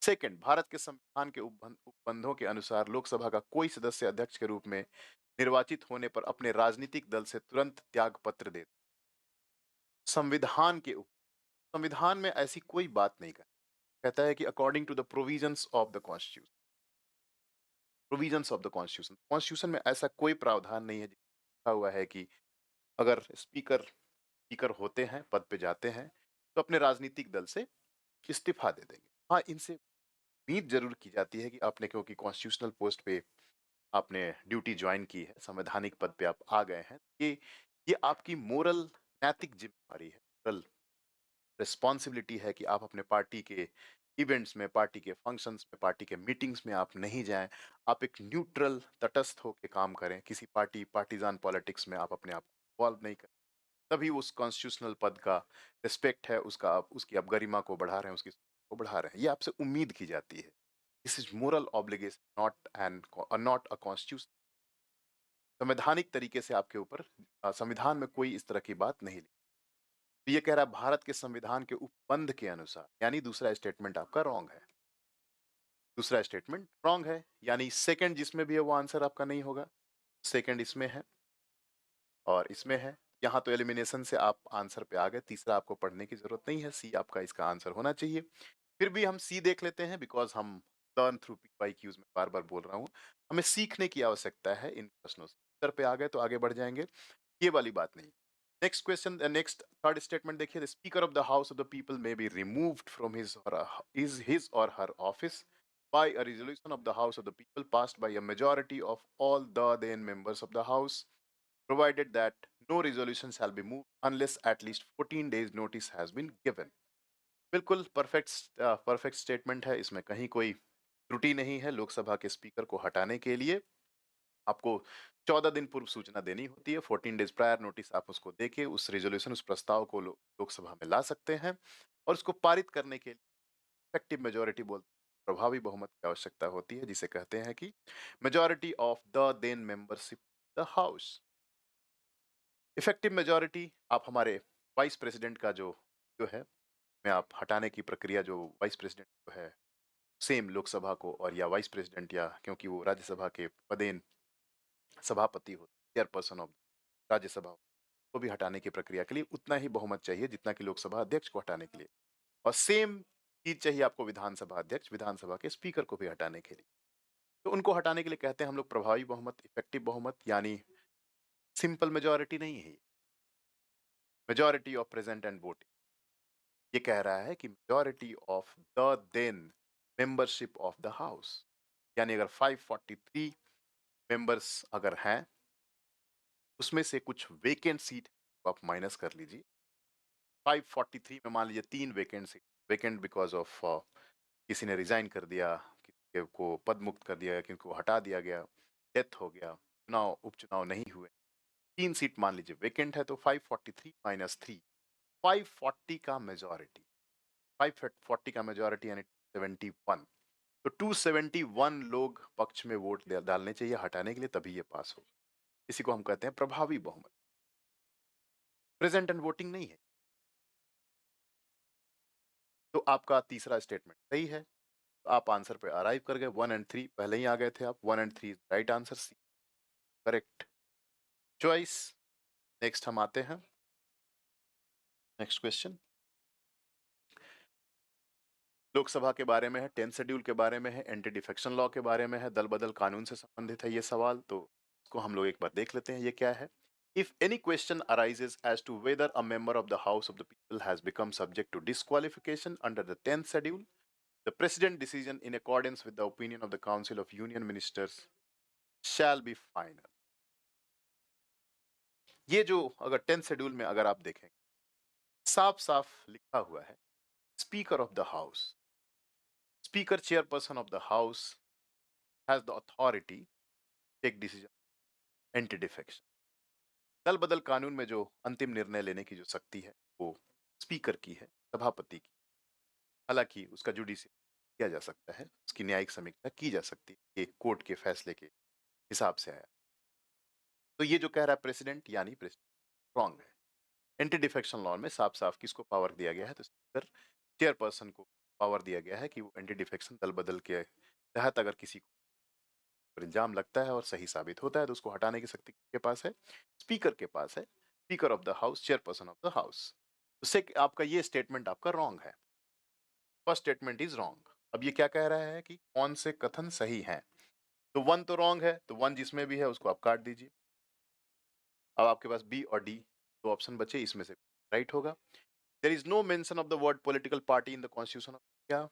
सेकंड, भारत के संविधान के उपबंधों के अनुसार लोकसभा का कोई सदस्य अध्यक्ष के रूप में निर्वाचित होने पर अपने राजनीतिक दल से तुरंत त्याग पत्र दे। संविधान के संविधान में ऐसी कोई बात नहीं कहता है कि according to the provisions of the constitution, provisions of the constitution, constitution में ऐसा कोई प्रावधान नहीं है लिखा हुआ है कि अगर स्पीकर होते हैं, पद पे जाते हैं, तो अपने राजनीतिक दल से इस्तीफा दे देंगे। हाँ, इनसे उम्मीद जरूर की जाती है कि आपने, क्योंकि कॉन्स्टिट्यूशनल पोस्ट पे आपने ड्यूटी ज्वाइन की है, संवैधानिक पद पे आप आ गए हैं, ये आपकी मोरल, नैतिक जिम्मेदारी है, मोरल रिस्पॉन्सिबिलिटी है कि आप अपने पार्टी के इवेंट्स में, पार्टी के फंक्शंस में, पार्टी के मीटिंग्स में आप नहीं जाएं। आप एक न्यूट्रल, तटस्थ होकर काम करें। किसी पार्टीजान पॉलिटिक्स में आप अपने आप को इन्वॉल्व नहीं करें। तभी उस कॉन्स्टिट्यूशनल पद का रिस्पेक्ट है, उसका आप, उसकी आप गरिमा को बढ़ा रहे हैं, उसकी को बढ़ा रहे हैं, ये आपसे उम्मीद की जाती है। This is moral obligation, not a constitution. संवैधानिक तरीके से आपके ऊपर संविधान में कोई इस तरह की बात नहीं लिखी। तो ये कह रहा है भारत के संविधान के उपबंध के अनुसार, यानी दूसरा स्टेटमेंट आपका रॉन्ग है। दूसरा स्टेटमेंट रॉन्ग है, यानी सेकंड जिसमें भी है वो आंसर आपका नहीं होगा। सेकंड इसमें है और इसमें है। यहाँ तो एलिमिनेशन से आप आंसर पे आ गए, तीसरा आपको पढ़ने की जरूरत नहीं है, सी आपका इसका आंसर होना चाहिए। फिर भी हम सी देख लेते हैं, बिकॉज हम लर्न थ्रू PYQs में बार बार बोल रहा हूँ, हमें सीखने की आवश्यकता है इन प्रश्नों से। उत्तर पे आ गए तो आगे बढ़ जाएंगे, ये वाली बात नहीं। Next question, next third statement देखिए, the speaker of the house of the people may be removed from his or her office by a resolution of the house of the people passed by a majority of all the then members of the house, provided that no resolution shall be moved unless at least 14 days notice has been given. बिल्कुल perfect statement है, इसमें कहीं कोई त्रुटि नहीं है। लोकसभा के speaker को हटाने के लिए आपको 14 दिन पूर्व सूचना देनी होती है। 14 डेज प्रायर नोटिस आप उसको देके उस रेजोल्यूशन, उस प्रस्ताव को लोकसभा में ला सकते हैं और उसको पारित करने के लिए इफेक्टिव मेजोरिटी बोलते हैं, प्रभावी बहुमत की आवश्यकता होती है, जिसे कहते हैं कि majority of the then membership the house. Effective majority आप हमारे वाइस प्रेसिडेंट का जो है में आप हटाने की प्रक्रिया, जो वाइस प्रेसिडेंट जो है सेम लोकसभा को और या वाइस प्रेसिडेंट, या क्योंकि वो राज्यसभा के पदेन सभापति हो, चेयरपर्सन ऑफ राज्यसभा को भी हटाने की प्रक्रिया के लिए उतना ही बहुमत चाहिए जितना कि लोकसभा अध्यक्ष को हटाने के लिए। और सेम चीज चाहिए आपको विधानसभा अध्यक्ष, विधानसभा के स्पीकर को भी हटाने के लिए। तो उनको हटाने के लिए कहते हैं हम लोग प्रभावी बहुमत, इफेक्टिव बहुमत, यानी सिंपल मेजोरिटी नहीं है, majority of present and voting. ये कह रहा है कि majority of the then membership of the house, यानी अगर 543 मेंबर्स अगर हैं, उसमें से कुछ वेकेंट सीट आप माइनस कर लीजिए। 543 में मान लीजिए 3 vacant seat, vacant because of किसी ने रिजाइन कर दिया, किसी को पद मुक्त कर दिया गया, किसी को हटा दिया गया, डेथ हो गया, चुनाव उपचुनाव नहीं हुए, 3 सीट मान लीजिए वेकेंट है, तो 543 माइनस 3, 540 का मेजोरिटी, 540 का मेजोरिटी यानी 271। तो 271 लोग पक्ष में वोट डालने चाहिए हटाने के लिए, तभी ये पास हो। इसी को हम कहते हैं प्रभावी बहुमत। प्रेजेंट एंड वोटिंग नहीं है। तो आपका तीसरा स्टेटमेंट सही है, तो आप आंसर पे अराइव कर गए। 1 एंड 3 पहले ही आ गए थे आप। 1 and 3 right answer, C correct choice. Next हम आते हैं, नेक्स्ट क्वेश्चन लोकसभा के बारे में है, 10th शेड्यूल के बारे में है, एंटी डिफेक्शन लॉ के बारे में है, दल बदल कानून से संबंधित है ये सवाल। तो इसको हम लोग एक बार देख लेते हैं ये क्या है। If any question arises as to whether a member of the House of the People has become subject to disqualification under the 10th schedule, the President decision in accordance with the opinion of the Council of Union Ministers shall be final. ये जो अगर 10th schedule में अगर आप देखें, साफ साफ लिखा हुआ है, speaker of the house, speaker chairperson of the house has the authority take decision anti defection. दल बदल कानून में जो अंतिम निर्णय लेने की जो शक्ति है वो स्पीकर की है, सभापति की। हालांकि उसका जुडिशियल किया जा सकता है, उसकी न्यायिक समीक्षा की जा सकती है, ये कोर्ट के फैसले के हिसाब से आया। तो ये जो कह रहा है प्रेसिडेंट, यानी प्रेसिडेंट रॉन्ग है। एंटी डिफेक्शन लॉ में साफ साफ किसको पावर दिया गया है, तो स्पीकर चेयरपर्सन को पावर दिया गया है कि वो एंटी डिफेक्शन दल बदल के तहत अगर किसी को इल्जाम लगता है और सही साबित होता है तो उसको हटाने की शक्ति किसके पास है, स्पीकर के पास है। Speaker of the house, chairperson of the house. उससे आपका ये स्टेटमेंट आपका रॉन्ग है, फर्स्ट स्टेटमेंट इज रॉन्ग। अब ये क्या कह रहा है कि कौन से कथन सही हैं, तो 1 तो रॉन्ग है, तो 1 जिसमें भी है उसको आप काट दीजिए। अब आपके पास बी और डी दो ऑप्शन बचे, इसमें से राइट होगा। There is no mention of the word political party in the constitution of क्या,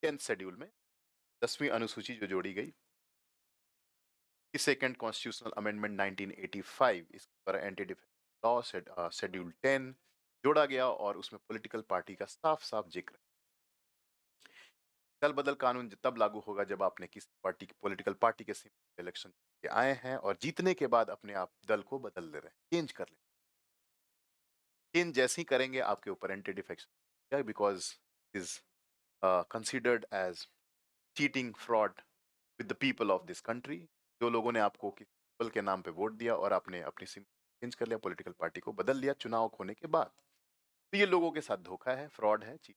10th शेड्यूल में 10वीं अनुसूची जो जोड़ी गई कि सेकंड कॉन्स्टिट्यूशनल अमेंडमेंट 1985, इसके द्वारा एंटी डिफेक्शन लॉ शेड्यूल 10 जोड़ा गया और उसमें पॉलिटिकल पार्टी का साफ साफ जिक्र। दल बदल कानून तब लागू होगा जब आपने किसी पार्टी की, पॉलिटिकल पार्टी के इलेक्शन के आए हैं और जीतने के बाद अपने आप दल को बदल ले रहे हैं, चेंज कर ले। चेंज जैसे ही करेंगे आपके ऊपर anti defection, because is considered as cheating fraud with the people of this country. जो लोगों ने आपको पीपल के नाम पे वोट दिया और आपने अपनी सिम चेंज कर लिया, पॉलिटिकल पार्टी को बदल लिया चुनाव होने के बाद, तो ये लोगों के साथ धोखा है, फ्रॉड है, चीट।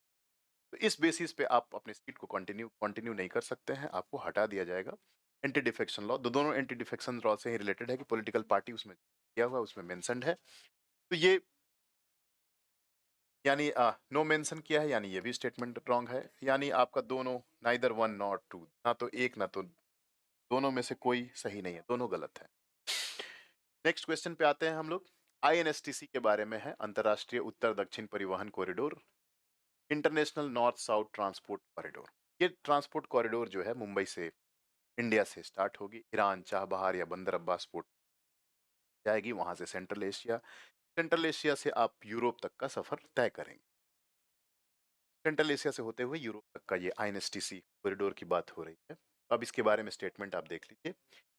तो इस बेसिस पे आप अपने सीट को कंटिन्यू नहीं कर सकते हैं, आपको हटा दिया जाएगा। एंटी डिफेक्शन लॉ, दोनों एंटी डिफेक्शन लॉ से ही रिलेटेड है कि पॉलिटिकल पार्टी उसमें किया हुआ, उसमें मेंशन्ड है। तो ये यानी नो मेंशन किया है, यानी ये भी स्टेटमेंट रॉन्ग है। यानी आपका दोनों, नाइदर वन नॉट टू, ना तो एक ना तो दोनों में से कोई सही नहीं है, दोनों गलत है। नेक्स्ट क्वेश्चन पे आते हैं हम लोग। आईएनएसटीसी के बारे में है, अंतरराष्ट्रीय उत्तर दक्षिण परिवहन corridor, international north south transport corridor. ये ट्रांसपोर्ट कॉरिडोर जो है मुंबई से, इंडिया से स्टार्ट होगी, ईरान, चाबहार या बंदर अब्बास पोर्ट जाएगी, वहां से सेंट्रल एशिया, सेंट्रल एशिया से आप यूरोप तक का सफर तय करेंगे। सेंट्रल एशिया से होते हुए यूरोप तक का ये आईएनएसटीसी कॉरिडोर की बात हो रही है। अब इसके बारे में स्टेटमेंट आप देख लीजिए।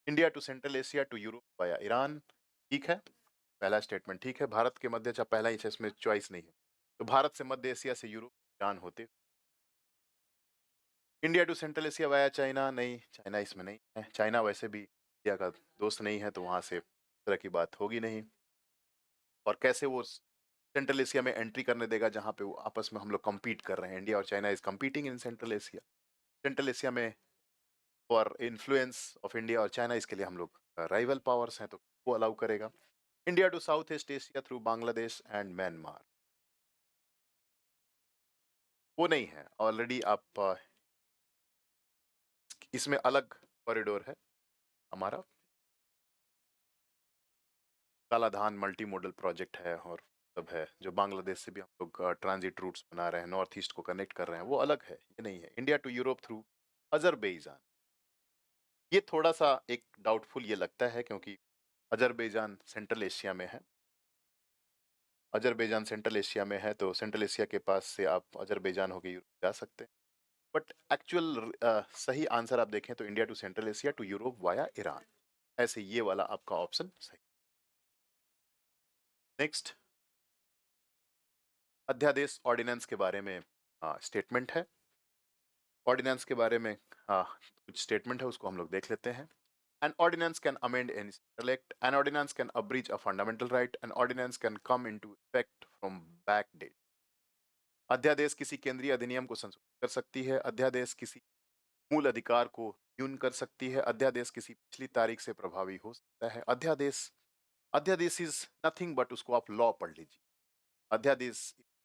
India to central Asia to Europe via Iran, ठीक है, पहला स्टेटमेंट ठीक है। भारत के मध्य, अच्छा पहला ही है, इसमें चॉइस नहीं है। तो भारत से मध्य एशिया से यूरोप ईरान होते। India to central Asia via China, नहीं चाइना इसमें नहीं है। चाइना वैसे भी इंडिया का दोस्त नहीं है, तो वहां से इस तरह की बात होगी नहीं। और कैसे वो सेंट्रल एशिया में एंट्री करने देगा जहां पे वो आपस में हम लोग कम्पीट कर रहे हैं। इंडिया और China is competing in central Asia. Central Asia में फॉर इन्फ्लुएंस ऑफ इंडिया और चाइना, इसके लिए हम लोग राइवल पावर्स हैं, तो वो अलाउ करेगा। India to south east Asia through Bangladesh and Myanmar, वो नहीं है। ऑलरेडी आप इसमें अलग कॉरिडोर है हमारा, कालाधान मल्टी मॉडल प्रोजेक्ट है, और सब है जो बांग्लादेश से भी हम लोग ट्रांजिट रूट्स बना रहे हैं, नॉर्थ ईस्ट को कनेक्ट कर रहे हैं, वो अलग है, ये नहीं है। India to Europe through Azerbaijan, ये थोड़ा सा एक डाउटफुल ये लगता है, क्योंकि अजरबैजान सेंट्रल एशिया में है। अजरबैजान सेंट्रल एशिया में है, तो सेंट्रल एशिया के पास से आप अजरबैजान होकर यूरोप जा सकते हैं। बट एक्चुअल सही आंसर आप देखें तो India to central Asia to Europe via Iran, ऐसे ये वाला आपका ऑप्शन सही। नेक्स्ट, अध्यादेश ऑर्डिनेंस के बारे में स्टेटमेंट है। ऑर्डिनेंस के बारे में कुछ स्टेटमेंट है, उसको हम लोग देख लेते हैं। An ordinance can amend any central act. An ordinance can abridge a fundamental right. An ordinance can come into effect from backdate. अध्यादेश किसी केंद्रीय अधिनियम को संशोधित कर सकती है। अध्यादेश किसी मूल अधिकार को न्यून कर सकती है। अध्यादेश किसी पिछली तारीख से प्रभावी हो सकता है। अध्यादेश, अध्यादेश इज नथिंग बट, उसको आप लॉ पढ़ लीजिए। अध्यादेश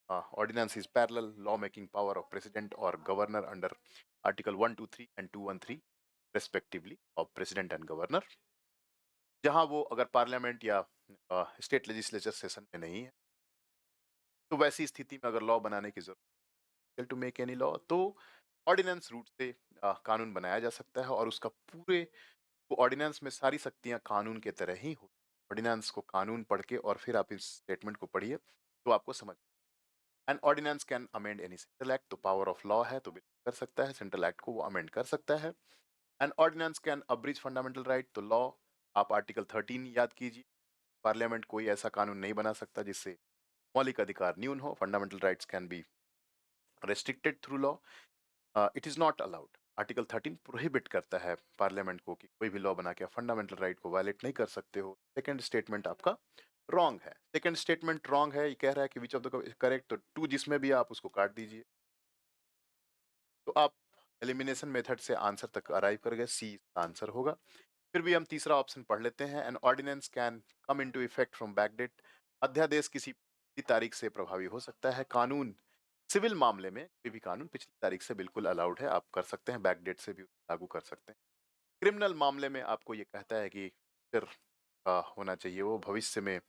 ordinance is parallel law making power of president or governor under article 123 and 213 respectively of president and governor, जहां वो अगर पार्लियामेंट या स्टेट लेजिस्लेचर सेशन में नहीं है, तो वैसी स्थिति में अगर लॉ बनाने की जरूरत टू मेक एनी लॉ, तो ऑर्डिनेंस रूट से कानून बनाया जा सकता है, और उसका पूरे ऑर्डिनेंस में सारी शक्तियां कानून के तरह ही हो। ऑर्डिनेंस को कानून पढ़ के और फिर आप इस स्टेटमेंट को पढ़िए तो आपको समझ। An ordinance can amend any central act, तो पावर ऑफ लॉ है, तो बिल्कुल कर सकता है, सेंट्रल एक्ट को वो अमेंड कर सकता है। An ordinance can abridge fundamental right, तो लॉ आप आर्टिकल 13 याद कीजिए। पार्लियामेंट कोई ऐसा कानून नहीं बना सकता जिससे मौलिक अधिकार न्यून हो। Fundamental rights can be restricted through law, it is not allowed. Article 13 prohibit करता है पार्लियामेंट को कि कोई भी लॉ बना के फंडामेंटल राइट को वायलेट नहीं कर सकते हो। सेकंड स्टेटमेंट आपका रॉन्ग है। सेकंड स्टेटमेंट रॉन्ग है, ये कह रहा है कि विच ऑफ द करेक्ट, तो टू जिसमें भी आप उसको काट दीजिए, तो आप एलिमिनेशन मेथड से आंसर तक अराइव कर गए, सी आंसर होगा। फिर भी हम तीसरा ऑप्शन पढ़ लेते हैं। An ordinance can come into effect from backdate, अध्यादेश किसी तारीख से प्रभावी हो सकता है। कानून, सिविल मामले में कोई भी कानून पिछली तारीख से बिल्कुल अलाउड है, आप कर सकते हैं, बैकडेट से भी लागू कर सकते हैं। क्रिमिनल मामले में आपको ये कहता है कि फिर होना चाहिए, वो भविष्य में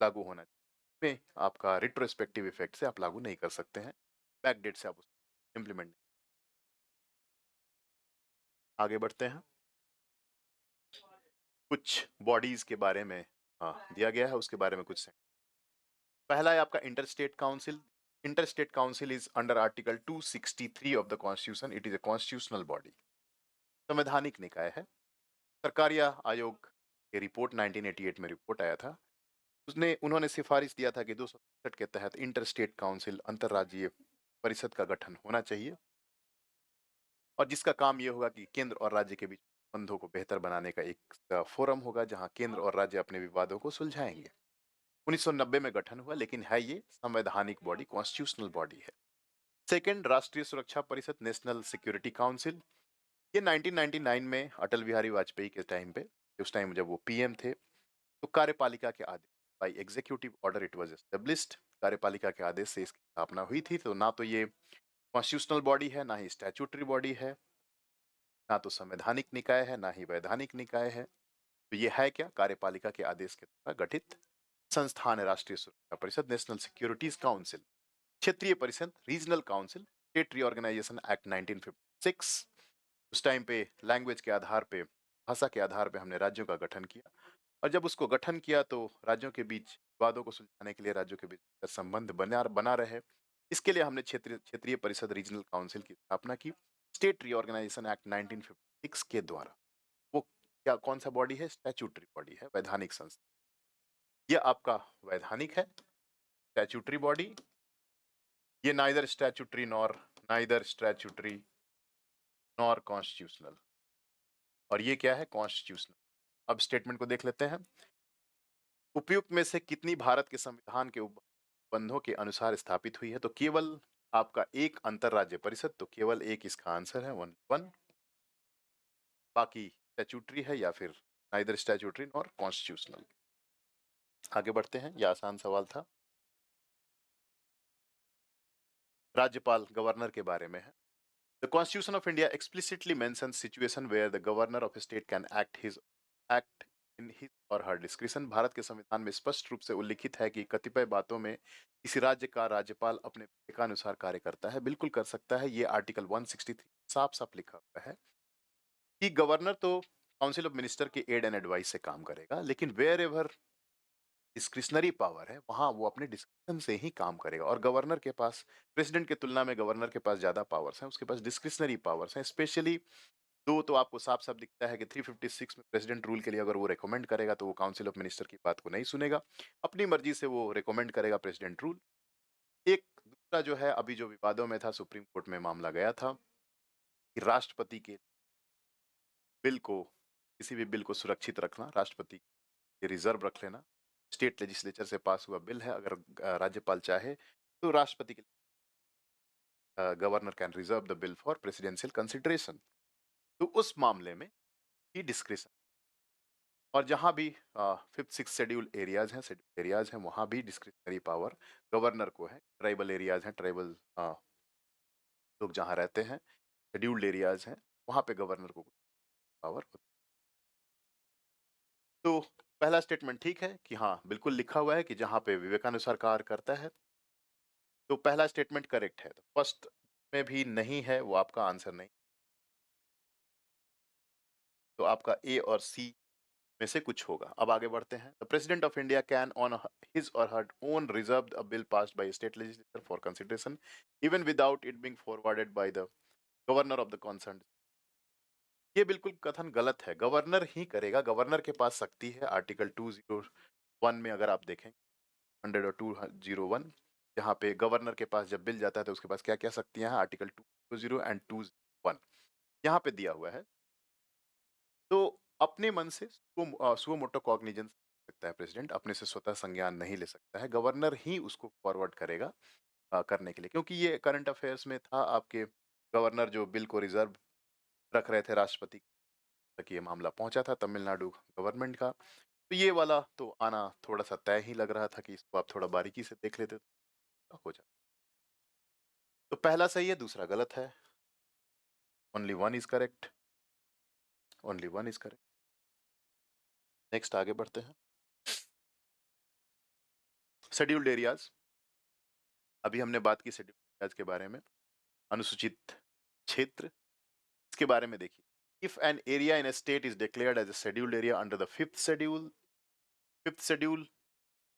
लागू होना चाहिए, में आपका रिट्रोस्पेक्टिव इफेक्ट से आप लागू नहीं कर सकते हैं, बैकडेट से आप उसको इम्प्लीमेंट। आगे बढ़ते हैं, कुछ बॉडीज के बारे में दिया गया है, उसके बारे में कुछ। पहला है आपका interstate council. Interstate council is under article 263 of the constitution, it is a constitutional body, संवैधानिक निकाय है। सरकारिया आयोग की रिपोर्ट 1988 में रिपोर्ट आया था, उसने उन्होंने सिफारिश दिया था कि 267 के तहत इंटरस्टेट काउंसिल, अंतरराज्यीय परिषद का गठन होना चाहिए, और जिसका काम ये होगा कि केंद्र और राज्य के बीच संबंधों को बेहतर बनाने का एक फोरम होगा, जहां केंद्र और राज्य अपने विवादों को सुलझाएंगे। 1990 में गठन हुआ, लेकिन है ये संवैधानिक बॉडी, कॉन्स्टिट्यूशनल बॉडी है। सेकंड, राष्ट्रीय सुरक्षा परिषद, नेशनल सिक्योरिटी काउंसिल, ये 1999 में अटल बिहारी वाजपेयी के टाइम पे, उस टाइम जब वो पीएम थे, तो कार्यपालिका के आदेश, by executive order it was established, कार्यपालिका के आदेश से इसकी स्थापना हुई थी। तो ना तो ये कॉन्स्टिट्यूशनल बॉडी है, ना ही स्टैट्यूटरी बॉडी है, ना तो संवैधानिक निकाय है, ना ही वैधानिक निकाय है। तो ये है क्या? कार्यपालिका के आदेश के द्वारा गठित संस्थान है राष्ट्रीय सुरक्षा परिषद, नेशनल सिक्योरिटीज काउंसिल। क्षेत्रीय परिषद, regional council, state reorganization act 1956, उस टाइम पे लैंग्वेज के आधार पे, भाषा के आधार पे हमने राज्यों का गठन किया, और जब उसको गठन किया तो राज्यों के बीच विवादों को सुलझाने के लिए राज्यों के बीच संबंध बना रहे, इसके लिए हमने क्षेत्रीय क्षेत्रीय परिषद रीजनल काउंसिल की स्थापना की स्टेट रीऑर्गेनाइजेशन एक्ट 1956 के द्वारा। वो क्या कौन सा बॉडी है? स्टैट्यूटरी बॉडी है, वैधानिक संस्था। ये आपका वैधानिक है, स्टैट्यूटरी बॉडी। ये नाइदर स्टैट्यूटरी नॉर कॉन्स्टिट्यूशनल, और ये क्या है? कॉन्स्टिट्यूशनल। अब स्टेटमेंट को देख लेते हैं। उपयुक्त में से कितनी भारत के संविधान के उपबंधों के अनुसार स्थापित हुई है? तो केवल आपका एक अंतरराज्य परिषद, तो केवल एक इसका आंसर है, वन वन। बाकी स्टैट्यूटरी है या फिर नाइदर स्टैट्यूटरी नॉर कॉन्स्टिट्यूशनल। आगे बढ़ते हैं, यह आसान सवाल था। राज्यपाल गवर्नर के बारे में है। The Constitution of India explicitly mentions situation where the governor of a state can act in his or her discretion। Bharat के संविधान में स्पष्ट रूप से उल्लिखित है कि कतिपय बातों में किसी राज्य का राज्यपाल अपने इच्छानुसार कार्य करता है। बिल्कुल कर सकता है, ये आर्टिकल 163 साफ साफ लिखा हुआ है कि गवर्नर तो काउंसिल ऑफ मिनिस्टर के एड एंड एडवाइस से काम करेगा, लेकिन वेयर एवर डिस्क्रिशनरी पावर है वहां वो अपने डिस्क्रिप्शन से ही काम करेगा। और गवर्नर के पास प्रेसिडेंट की तुलना में गवर्नर के पास ज्यादा पावर्स हैं, उसके पास डिस्क्रिशनरी पावर्स हैं। स्पेशली दो तो आपको साफ साफ दिखता है कि 356 में प्रेसिडेंट रूल के लिए अगर वो रेकमेंड करेगा तो वो काउंसिल ऑफ मिनिस्टर की बात को नहीं सुनेगा, अपनी मर्जी से वो रेकमेंड करेगा प्रेसिडेंट रूल। एक दूसरा जो है, अभी जो विवादों में था, सुप्रीम कोर्ट में मामला गया था कि राष्ट्रपति के बिल को, किसी भी बिल को सुरक्षित रखना, राष्ट्रपति के रिजर्व रख लेना। स्टेट लेजिस्लेचर से पास हुआ बिल है, अगर राज्यपाल चाहे तो राष्ट्रपति के governor can reserve the bill for presidential consideration. तो उस मामले में ही डिस्क्रिशन, और जहां भी फिफ्थ सिक्स शेड्यूल एरियाज हैं वहां भी डिस्क्रिशनरी पावर गवर्नर को है। ट्राइबल एरियाज हैं, ट्राइबल लोग जहां रहते हैं, शेड्यूल्ड एरियाज हैं, वहां पे गवर्नर को पावर होती है। तो पहला स्टेटमेंट ठीक है कि हाँ बिल्कुल लिखा हुआ है कि जहां पे विवेकानुसार कार्य करता है, तो पहला स्टेटमेंट करेक्ट है। तो फर्स्ट में भी नहीं है, वो आपका आंसर नहीं। तो आपका ए और सी में से कुछ होगा। अब आगे बढ़ते हैं। The president of India can on his or her own reserve a bill passed by state legislature for consideration even without it being forwarded by the governor of the concern. ये बिल्कुल कथन गलत है, गवर्नर ही करेगा, governor के पास शक्ति है। Article 201 में अगर आप देखें, 100 और 201, जहाँ पे गवर्नर के पास जब बिल जाता है तो उसके पास क्या क्या शक्तियां हैं, आर्टिकल 220 एंड 201 यहाँ पे दिया हुआ है। तो अपने मन से सुओ मोटो कॉग्निजेंस सकता है प्रेसिडेंट, अपने से स्वतः संज्ञान नहीं ले सकता है, गवर्नर ही उसको फॉरवर्ड करेगा करने के लिए। क्योंकि ये करंट अफेयर्स में था, आपके गवर्नर जो बिल को रिजर्व रख रहे थे राष्ट्रपति तक ये मामला पहुंचा था, तमिलनाडु गवर्नमेंट का। तो ये वाला तो आना थोड़ा सा तय ही लग रहा था कि इसको आप थोड़ा बारीकी से देख लेते तो हो जाए। तो पहला सही है, दूसरा गलत है। Only one is correct, only one is correct. Next आगे बढ़ते हैं। शेड्यूल्ड एरियाज, अभी हमने बात की शेड्यूल्ड एरियाज के बारे में। अनुसूचित क्षेत्र, इसके बारे में देखिए। If an area in a state is declared as a scheduled area under the fifth schedule,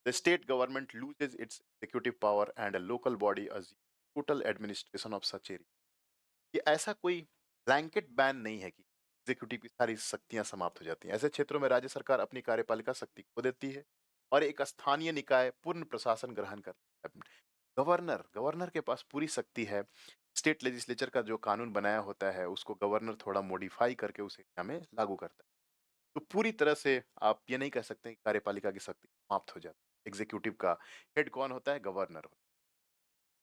the state government loses its executive power and a local body assumes total administration of such area। ये ऐसा कोई blanket ban नहीं है कि executive की सारी शक्तियां समाप्त हो जाती हैं। ऐसे क्षेत्रों में राज्य सरकार अपनी कार्यपालिका शक्ति खो देती है और एक स्थानीय निकाय पूर्ण प्रशासन ग्रहण करता है। गवर्नर के पास पूरी शक्ति है। स्टेट लेजिस्लेचर का जो कानून बनाया होता है उसको गवर्नर थोड़ा मॉडिफाई करके उस एरिया में लागू करता है। तो पूरी तरह से आप ये नहीं कह सकते कि कार्यपालिका की शक्ति समाप्त हो जाती है। एग्जीक्यूटिव का हेड कौन होता है? गवर्नर।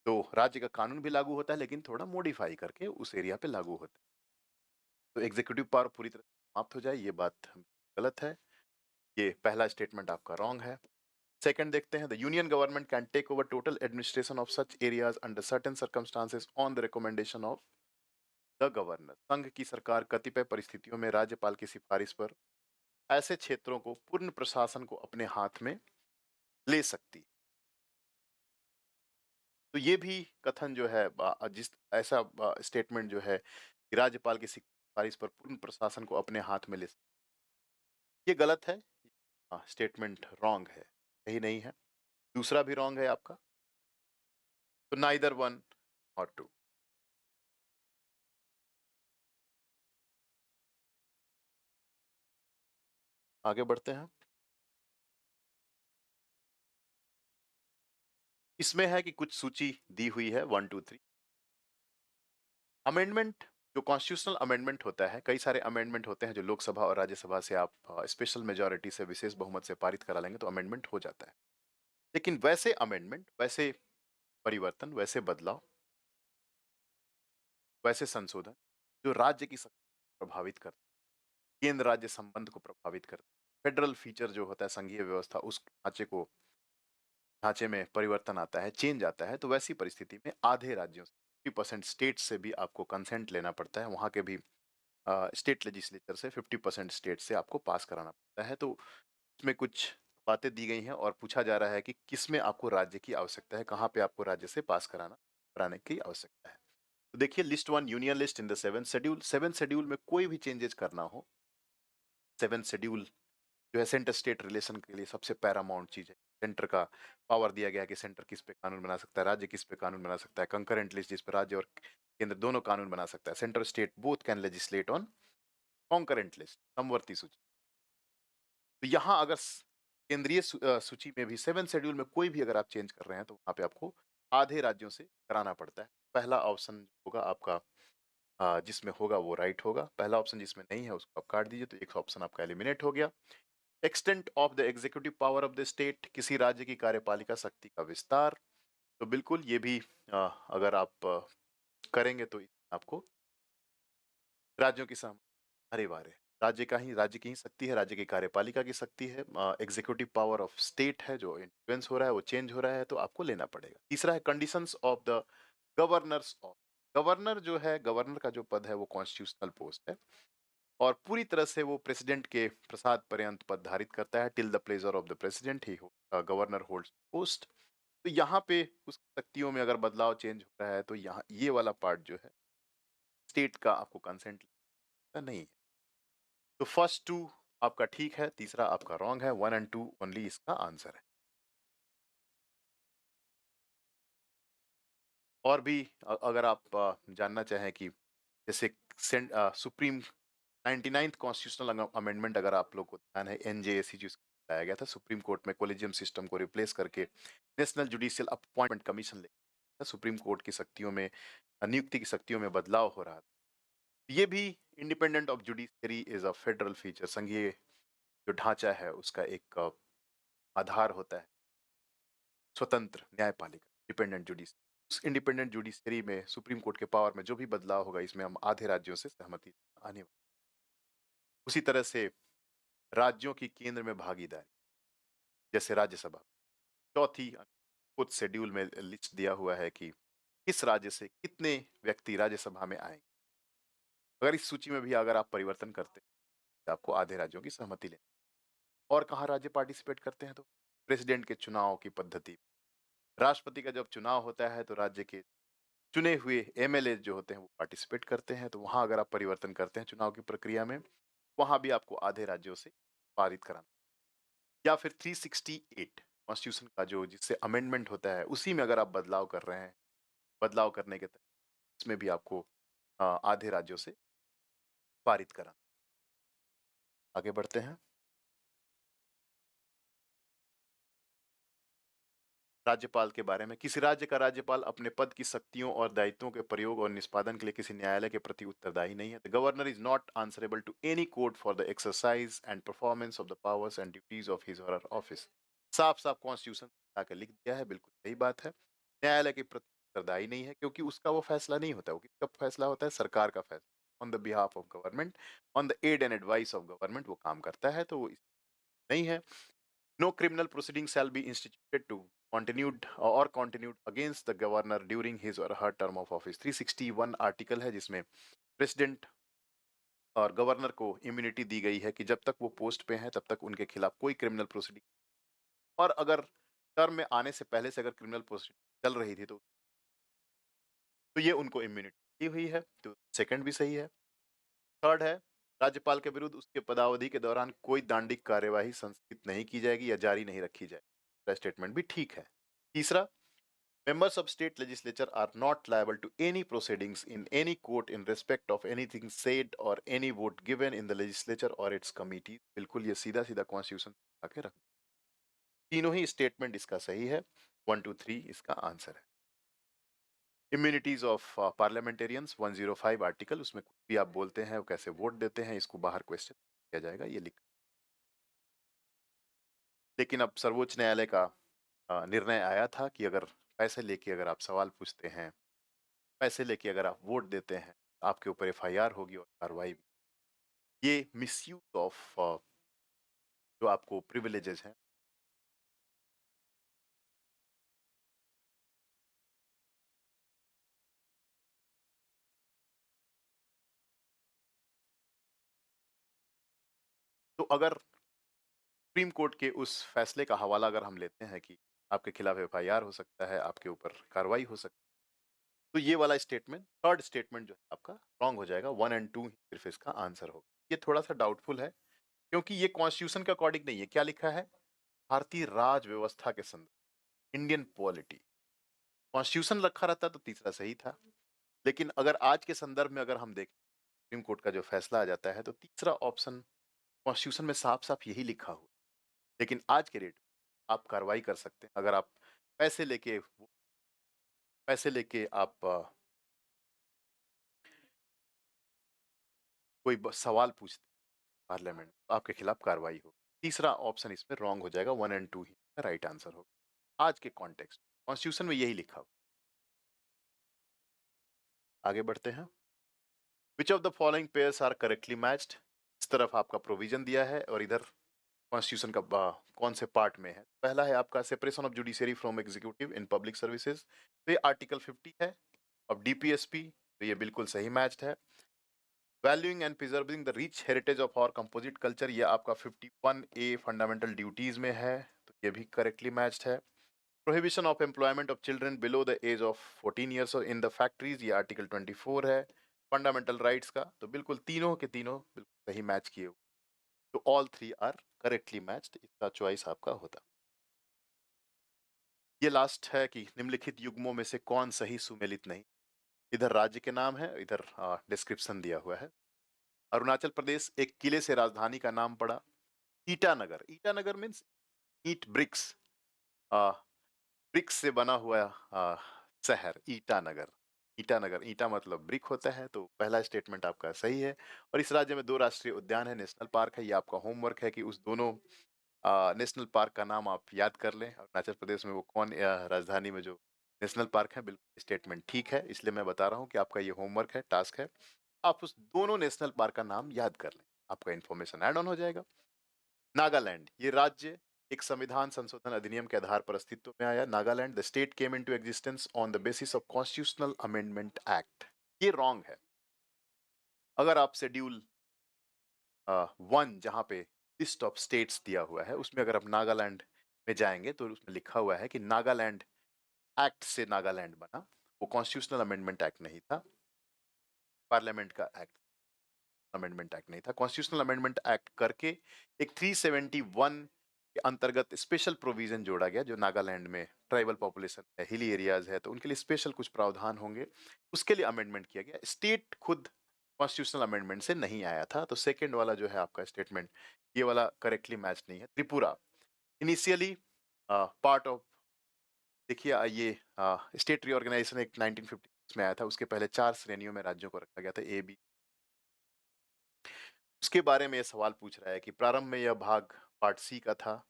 तो राज्य का कानून भी लागू होता है लेकिन थोड़ा मॉडिफाई करके उस एरिया पे लागू होता है। तो एग्जीक्यूटिव पावर पूरी तरह से समाप्त हो जाए, ये बात गलत है। ये पहला स्टेटमेंट आपका रॉन्ग है। सेकंड देखते हैं। The union government can take over total administration of such areas under certain circumstances on the recommendation of the governor. संघ की सरकार कतिपय परिस्थितियों में राज्यपाल की सिफारिश पर ऐसे क्षेत्रों को पूर्ण प्रशासन को अपने हाथ में ले सकती। तो ये भी कथन जो है, जिस ऐसा स्टेटमेंट जो है कि राज्यपाल की सिफारिश पर पूर्ण प्रशासन को अपने हाथ में ले, ये गलत है। स्टेटमेंट रॉन्ग है, सही नहीं है। दूसरा भी रॉन्ग है आपका। तो नाइदर वन और टू। आगे बढ़ते हैं। इसमें है कि कुछ सूची दी हुई है 1 2 3। अमेंडमेंट, जो कॉन्स्टिट्यूशनल अमेंडमेंट होता है, कई सारे अमेंडमेंट होते हैं जो लोकसभा और राज्यसभा से आप स्पेशल मेजोरिटी से, विशेष बहुमत से पारित करा लेंगे तो अमेंडमेंट हो जाता है। लेकिन वैसे अमेंडमेंट, वैसे परिवर्तन, वैसे बदलाव, वैसे संशोधन जो राज्य की शक्ति को प्रभावित करते हैं, केंद्र राज्य संबंध को प्रभावित करते हैं, फेडरल फीचर जो होता है संघीय व्यवस्था, उस ढांचे में परिवर्तन आता है, चेंज आता है, तो वैसी परिस्थिति में आधे राज्यों से, 50% स्टेट से भी आपको कंसेंट लेना पड़ता है, वहां के भी स्टेट लेजिस्लेचर से 50% स्टेट से आपको पास कराना पड़ता है। तो इसमें कुछ बातें दी गई हैं और पूछा जा रहा है कि किसमें आपको राज्य की आवश्यकता है, कहाँ पे आपको राज्य से पास कराने की आवश्यकता है। तो देखिए, list one, union list in the seven schedule. Seven schedule में कोई भी चेंजेस करना हो, सेवन शेड्यूल जो है सेंटर स्टेट रिलेशन के लिए सबसे पैरामाउंट चीज है। सेंटर का पावर दिया गया है कि सेंटर किस पे कानून बना सकता है, राज्य किस पे कानून बना सकता है। कंकरेंट लिस्ट, जिस पे राज्य और केंद्र दोनों कानून बना सकता है। Centre state both can legislate on concurrent list, समवर्ती सूची। तो यहाँ अगर केंद्रीय सूची में भी सेवन शेड्यूल में कोई भी अगर आप चेंज कर रहे हैं तो वहां पे आपको आधे राज्यों से कराना पड़ता है। पहला ऑप्शन होगा आपका, जिसमें होगा वो राइट होगा। पहला ऑप्शन जिसमें नहीं है उसको आप काट दीजिए, तो एक ऑप्शन आपका एलिमिनेट हो गया। Extent of the executive power of the state, किसी राज्य की कार्यपालिका शक्ति का विस्तार। तो बिल्कुल ये भी अगर आप करेंगे तो आपको राज्यों की सहमति अनिवार्य है। राज्य की ही शक्ति है, राज्य की कार्यपालिका की शक्ति है, एग्जीक्यूटिव पावर ऑफ स्टेट है, जो इन्फ्लुएंस हो रहा है वो चेंज हो रहा है, तो आपको लेना पड़ेगा। तीसरा है conditions of the governors of. Governor जो है, गवर्नर का जो पद है वो कॉन्स्टिट्यूशनल पोस्ट है और पूरी तरह से वो प्रेसिडेंट के प्रसाद पर्यंत पद धारित करता है। Till the pleasure of the president he governor holds post. तो यहाँ पे उस शक्तियों में अगर बदलाव, चेंज हो रहा है, तो यहाँ ये वाला पार्ट जो है स्टेट का आपको कंसेंट नहीं है। तो फर्स्ट टू आपका ठीक है, तीसरा आपका रॉन्ग है। 1 एंड 2 ओनली इसका आंसर है। और भी अगर आप जानना चाहें कि जैसे सुप्रीम 99th कॉन्स्टिट्यूशनल अमेंडमेंट अगर आप लोग को ध्यान है, एनजेएसी जिसको लाया गया था, सुप्रीम कोर्ट में कोलेजियम सिस्टम को रिप्लेस करके नेशनल जुडिशियल अपॉइंटमेंट कमीशन ले, सुप्रीम कोर्ट की शक्तियों में, नियुक्ति की शक्तियों में बदलाव हो रहा था। ये भी independent of judiciary is a federal feature, संघीय जो ढांचा है उसका एक आधार होता है स्वतंत्र न्यायपालिका, इंडिपेंडेंट जुडिशरी। उस इंडिपेंडेंट जुडिशरी में सुप्रीम कोर्ट के पावर में जो भी बदलाव होगा, इसमें हम आधे राज्यों से सहमति आने वाली। उसी तरह से राज्यों की केंद्र में भागीदारी, जैसे राज्यसभा चौथी कुछ शेड्यूल में लिस्ट दिया हुआ है कि किस राज्य से कितने व्यक्ति राज्यसभा में आएंगे। अगर इस सूची में भी अगर आप परिवर्तन करते हैं तो आपको आधे राज्यों की सहमति लेनी। और कहाँ राज्य पार्टिसिपेट करते हैं, तो प्रेसिडेंट के चुनाव की पद्धति, राष्ट्रपति का जब चुनाव होता है तो राज्य के चुने हुए एमएलए जो होते हैं वो पार्टिसिपेट करते हैं। तो वहां अगर आप परिवर्तन करते हैं चुनाव की प्रक्रिया में, वहां भी आपको आधे राज्यों से पारित कराना। या फिर 368 कॉन्स्टिट्यूशन का जो जिससे अमेंडमेंट होता है, उसी में अगर आप बदलाव कर रहे हैं, बदलाव करने के तहत इसमें भी आपको आधे राज्यों से पारित कराना। आगे बढ़ते हैं। राज्यपाल के बारे में, किसी राज्य का राज्यपाल अपने पद की शक्तियों और दायित्वों के प्रयोग और निष्पादन के लिए किसी न्यायालय के प्रति उत्तरदायी नहीं है। The governor is not answerable to any court for the exercise and performance of the powers and duties of his or her office. साफ साफ कॉन्स्टिट्यूशन आकर लिख दिया है, बिल्कुल सही बात है। न्यायालय के प्रति उत्तरदायी नहीं है, क्योंकि उसका वो फैसला नहीं होता, वो किसका फैसला होता है, सरकार का फैसला। On the behalf of government, on the aid and advice of government वो काम करता है, तो वो नहीं है। No criminal proceedings shall be instituted to continued against the governor during his or her term of office। 361 article है जिसमें प्रेसिडेंट और गवर्नर को इम्यूनिटी दी गई है कि जब तक वो पोस्ट पे हैं तब तक उनके खिलाफ कोई क्रिमिनल प्रोसीडिंग, और अगर टर्म में आने से पहले से अगर क्रिमिनल प्रोसीडिंग चल रही थी तो ये उनको इम्यूनिटी दी हुई है। तो सेकंड भी सही है। थर्ड है, राज्यपाल के विरुद्ध उसके पदावधि के दौरान कोई दांडिक कार्यवाही संस्थित नहीं की जाएगी या जारी नहीं रखी जाएगी। स्टेटमेंट भी ठीक है। तीसरा, Members of state legislature are not liable to any proceedings in any court in respect of anything said or any vote given in the legislature or its committee. बिल्कुल ये सीधा सीधा कॉन्स्टिट्यूशन आके रख, तीनों ही स्टेटमेंट इसका सही है, 1 2 3 इसका आंसर है। इम्यूनिटीज ऑफ पार्लियामेंटेरियंस 105 आर्टिकल, उसमें कुछ भी आप बोलते हैं वो कैसे वोट देते हैं इसको बाहर क्वेश्चन किया जाएगा, ये लिख। लेकिन अब सर्वोच्च न्यायालय का निर्णय आया था कि अगर पैसे लेके अगर आप सवाल पूछते हैं, पैसे लेके अगर आप वोट देते हैं, आपके ऊपर एफआईआर होगी और कार्रवाई भी। ये मिसयूज ऑफ जो आपको प्रिविलेजेस हैं, तो अगर सुप्रीम कोर्ट के उस फैसले का हवाला अगर हम लेते हैं कि आपके खिलाफ एफआईआर हो सकता है, आपके ऊपर कार्रवाई हो सकती है, तो ये वाला स्टेटमेंट, थर्ड स्टेटमेंट जो है आपका रॉन्ग हो जाएगा, 1 और 2 सिर्फ इसका आंसर होगा। ये थोड़ा सा डाउटफुल है क्योंकि ये कॉन्स्टिट्यूशन के अकॉर्डिंग नहीं है। क्या लिखा है? भारतीय राज व्यवस्था के संदर्भ, इंडियन पॉलिटी। कॉन्स्टिट्यूशन रखा रहता तो तीसरा सही था, लेकिन अगर आज के संदर्भ में अगर हम देखें सुप्रीम कोर्ट का जो फैसला आ जाता है तो तीसरा ऑप्शन कॉन्स्टिट्यूशन में साफ साफ यही लिखा हुआ। लेकिन आज के रेट आप कार्रवाई कर सकते हैं अगर आप पैसे लेके आप कोई सवाल पूछते पार्लियामेंट, तो आपके खिलाफ कार्रवाई हो। तीसरा ऑप्शन इसमें रॉन्ग हो जाएगा, 1 और 2 ही राइट आंसर होगा आज के कॉन्टेक्स्ट, कॉन्स्टिट्यूशन में यही लिखा हो। आगे बढ़ते हैं। Which of the following pairs are correctly matched? इस तरफ आपका प्रोविजन दिया है और इधर कॉन्स्टिट्यूशन का कौन से पार्ट में है। पहला है आपका separation of judiciary from executive in public services, तो ये आर्टिकल 50 है। अब डीपीएसपी, तो ये बिल्कुल सही मैच्ड है। Valuing and preserving the rich heritage of our composite culture, ये आपका 51A फंडामेंटल ड्यूटीज में है, तो ये भी करेक्टली मैच्ड है। Prohibition of employment of children below the age of 14 years in the factories, ये आर्टिकल 24 है। फंडामेंटल राइट्स का, तो बिल्कुल तीनों के तीनों बिल्कुल सही मैच किए हुए, तो all three are correctly matched, इसका चॉइस आपका होता। ये लास्ट है कि निम्नलिखित युग्मों में से कौन सही सुमेलित नहीं। इधर राज्य के नाम है, इधर डिस्क्रिप्शन दिया हुआ है। अरुणाचल प्रदेश, एक किले से राजधानी का नाम पड़ा। ईटानगर, ईटानगर मीन्स ईट ब्रिक्स, ब्रिक्स से बना हुआ शहर ईटानगर। ईटानगर, ईटा मतलब ब्रिक होता है, तो पहला स्टेटमेंट आपका सही है। और इस राज्य में 2 राष्ट्रीय उद्यान है, नेशनल पार्क है। ये आपका होमवर्क है कि उस दोनों नेशनल पार्क का नाम आप याद कर लें। अरुणाचल प्रदेश में वो कौन राजधानी में जो नेशनल पार्क है, बिल्कुल स्टेटमेंट ठीक है, इसलिए मैं बता रहा हूँ कि आपका ये होमवर्क है, टास्क है। आप उस दोनों नेशनल पार्क का नाम याद कर लें, आपका इन्फॉर्मेशन ऐड ऑन हो जाएगा। नागालैंड, ये राज्य एक संविधान संशोधन अधिनियम के आधार पर अस्तित्व में आया। Nagaland, the state came into existence on the basis of constitutional amendment act, ये रॉन्ग है। अगर आप शेड्यूल 1 जहां पे लिस्ट ऑफ स्टेट्स दिया हुआ है, उसमें अगर आप नागालैंड में जाएंगे तो उसमें लिखा हुआ है कि नागालैंड एक्ट से नागालैंड बना, वो कॉन्स्टिट्यूशनल अमेंडमेंट एक्ट नहीं था, पार्लियामेंट का एक्ट, अमेंडमेंट एक्ट नहीं था। कॉन्स्टिट्यूशनल अमेंडमेंट एक्ट करके एक 371 के अंतर्गत स्पेशल प्रोविजन जोड़ा गया, जो नागालैंड में ट्राइबल पॉपुलेशन है, हिली एरियाज है, तो उनके लिए स्पेशल कुछ प्रावधान होंगे, उसके लिए अमेंडमेंट किया गया। स्टेट खुद कॉन्स्टिट्यूशनल अमेंडमेंट से नहीं आया था, तो सेकेंड वाला जो है आपका स्टेटमेंट, ये वाला करेक्टली मैच नहीं है। त्रिपुरा, इनिशियली पार्ट ऑफ, देखिए ये स्टेट रीऑर्गेनाइजेशन एक 1950 में आया था, उसके पहले 4 श्रेणियों में राज्यों को रखा गया था, ए बी। उसके बारे में ये सवाल पूछ रहा है कि प्रारंभ में यह भाग पार्ट सी का था।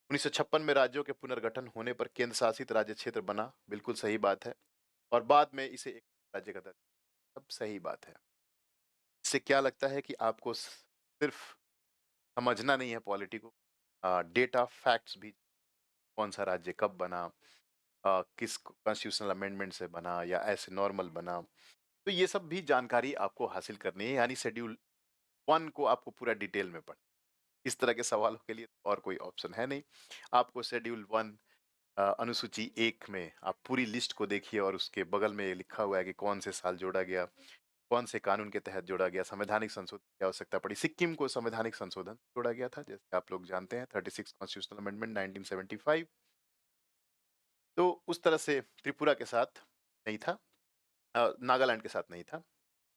1956 में राज्यों के पुनर्गठन होने पर केंद्र शासित राज्य क्षेत्र बना, बिल्कुल सही बात है। और बाद में इसे एक राज्य का दर्जा, सब सही बात है। इससे क्या लगता है कि आपको सिर्फ समझना नहीं है पॉलिटी को, डेटा फैक्ट्स भी, कौन सा राज्य कब बना, किस कॉन्स्टिट्यूशनल अमेंडमेंट से बना या ऐसे नॉर्मल बना, तो ये सब भी जानकारी आपको हासिल करनी है। यानी शेड्यूल 1 को आपको पूरा डिटेल में पढ़ना। इस तरह के सवालों के लिए और कोई ऑप्शन है नहीं। आपको शेड्यूल 1 अनुसूची 1 में आप पूरी लिस्ट को देखिए और उसके बगल में ये लिखा हुआ है कि कौन से साल जोड़ा गया, कौन से कानून के तहत जोड़ा गया, संवैधानिक संशोधन की आवश्यकता पड़ी। सिक्किम को संवैधानिक संशोधन जोड़ा गया था, जैसे आप लोग जानते हैं, 36 कॉन्स्टिट्यूशनल अमेंडमेंट 1975। तो उस तरह से त्रिपुरा के साथ नहीं था, नागालैंड के साथ नहीं था।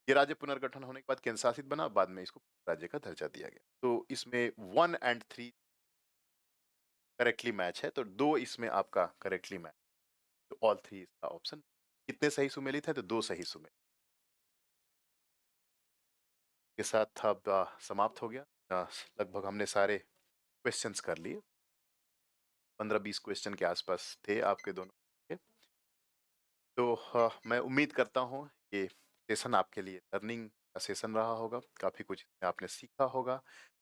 ये राज्य पुनर्गठन होने के बाद केंद्र शासित बना, बाद में इसको राज्य का दर्जा दिया गया। तो इसमें 1 एंड 3 करेक्टली मैच है, तो 2 इसमें आपका करेक्टली मैच, तो ऑल 3 इसका ऑप्शन। कितने सही सुमेलित हैं? तो 2 सही सुमेलित के साथ अब समाप्त हो गया। लगभग हमने सारे क्वेश्चंस कर लिए, 15-20 क्वेश्चन के आसपास थे आपके दोनों के। तो मैं उम्मीद करता हूँ ये सेशन आपके लिए लर्निंग का सेशन रहा होगा, काफ़ी कुछ इसमें आपने सीखा होगा।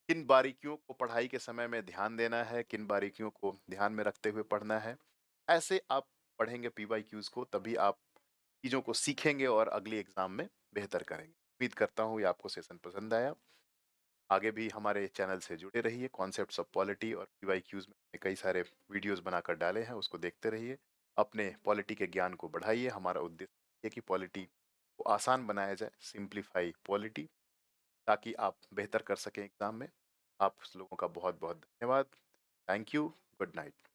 किन बारीकियों को पढ़ाई के समय में ध्यान देना है, किन बारीकियों को ध्यान में रखते हुए पढ़ना है। ऐसे आप पढ़ेंगे पीवाईक्यूज़ को, तभी आप चीज़ों को सीखेंगे और अगली एग्ज़ाम में बेहतर करेंगे। उम्मीद करता हूँ ये आपको सेशन पसंद आया। आगे भी हमारे चैनल से जुड़े रहिए। कॉन्सेप्ट्स ऑफ पॉलिटी और पीवाईक्यूज़ में मैंने कई सारे वीडियोस बनाकर डाले हैं, उसको देखते रहिए। अपने पॉलिटी के ज्ञान को बढ़ाइए। हमारा उद्देश्य है कि पॉलिटी को आसान बनाया जाए, सिंप्लीफाई पॉलिटी, ताकि आप बेहतर कर सकें एग्जाम में। आप लोगों का बहुत बहुत धन्यवाद। Thank you. Good night.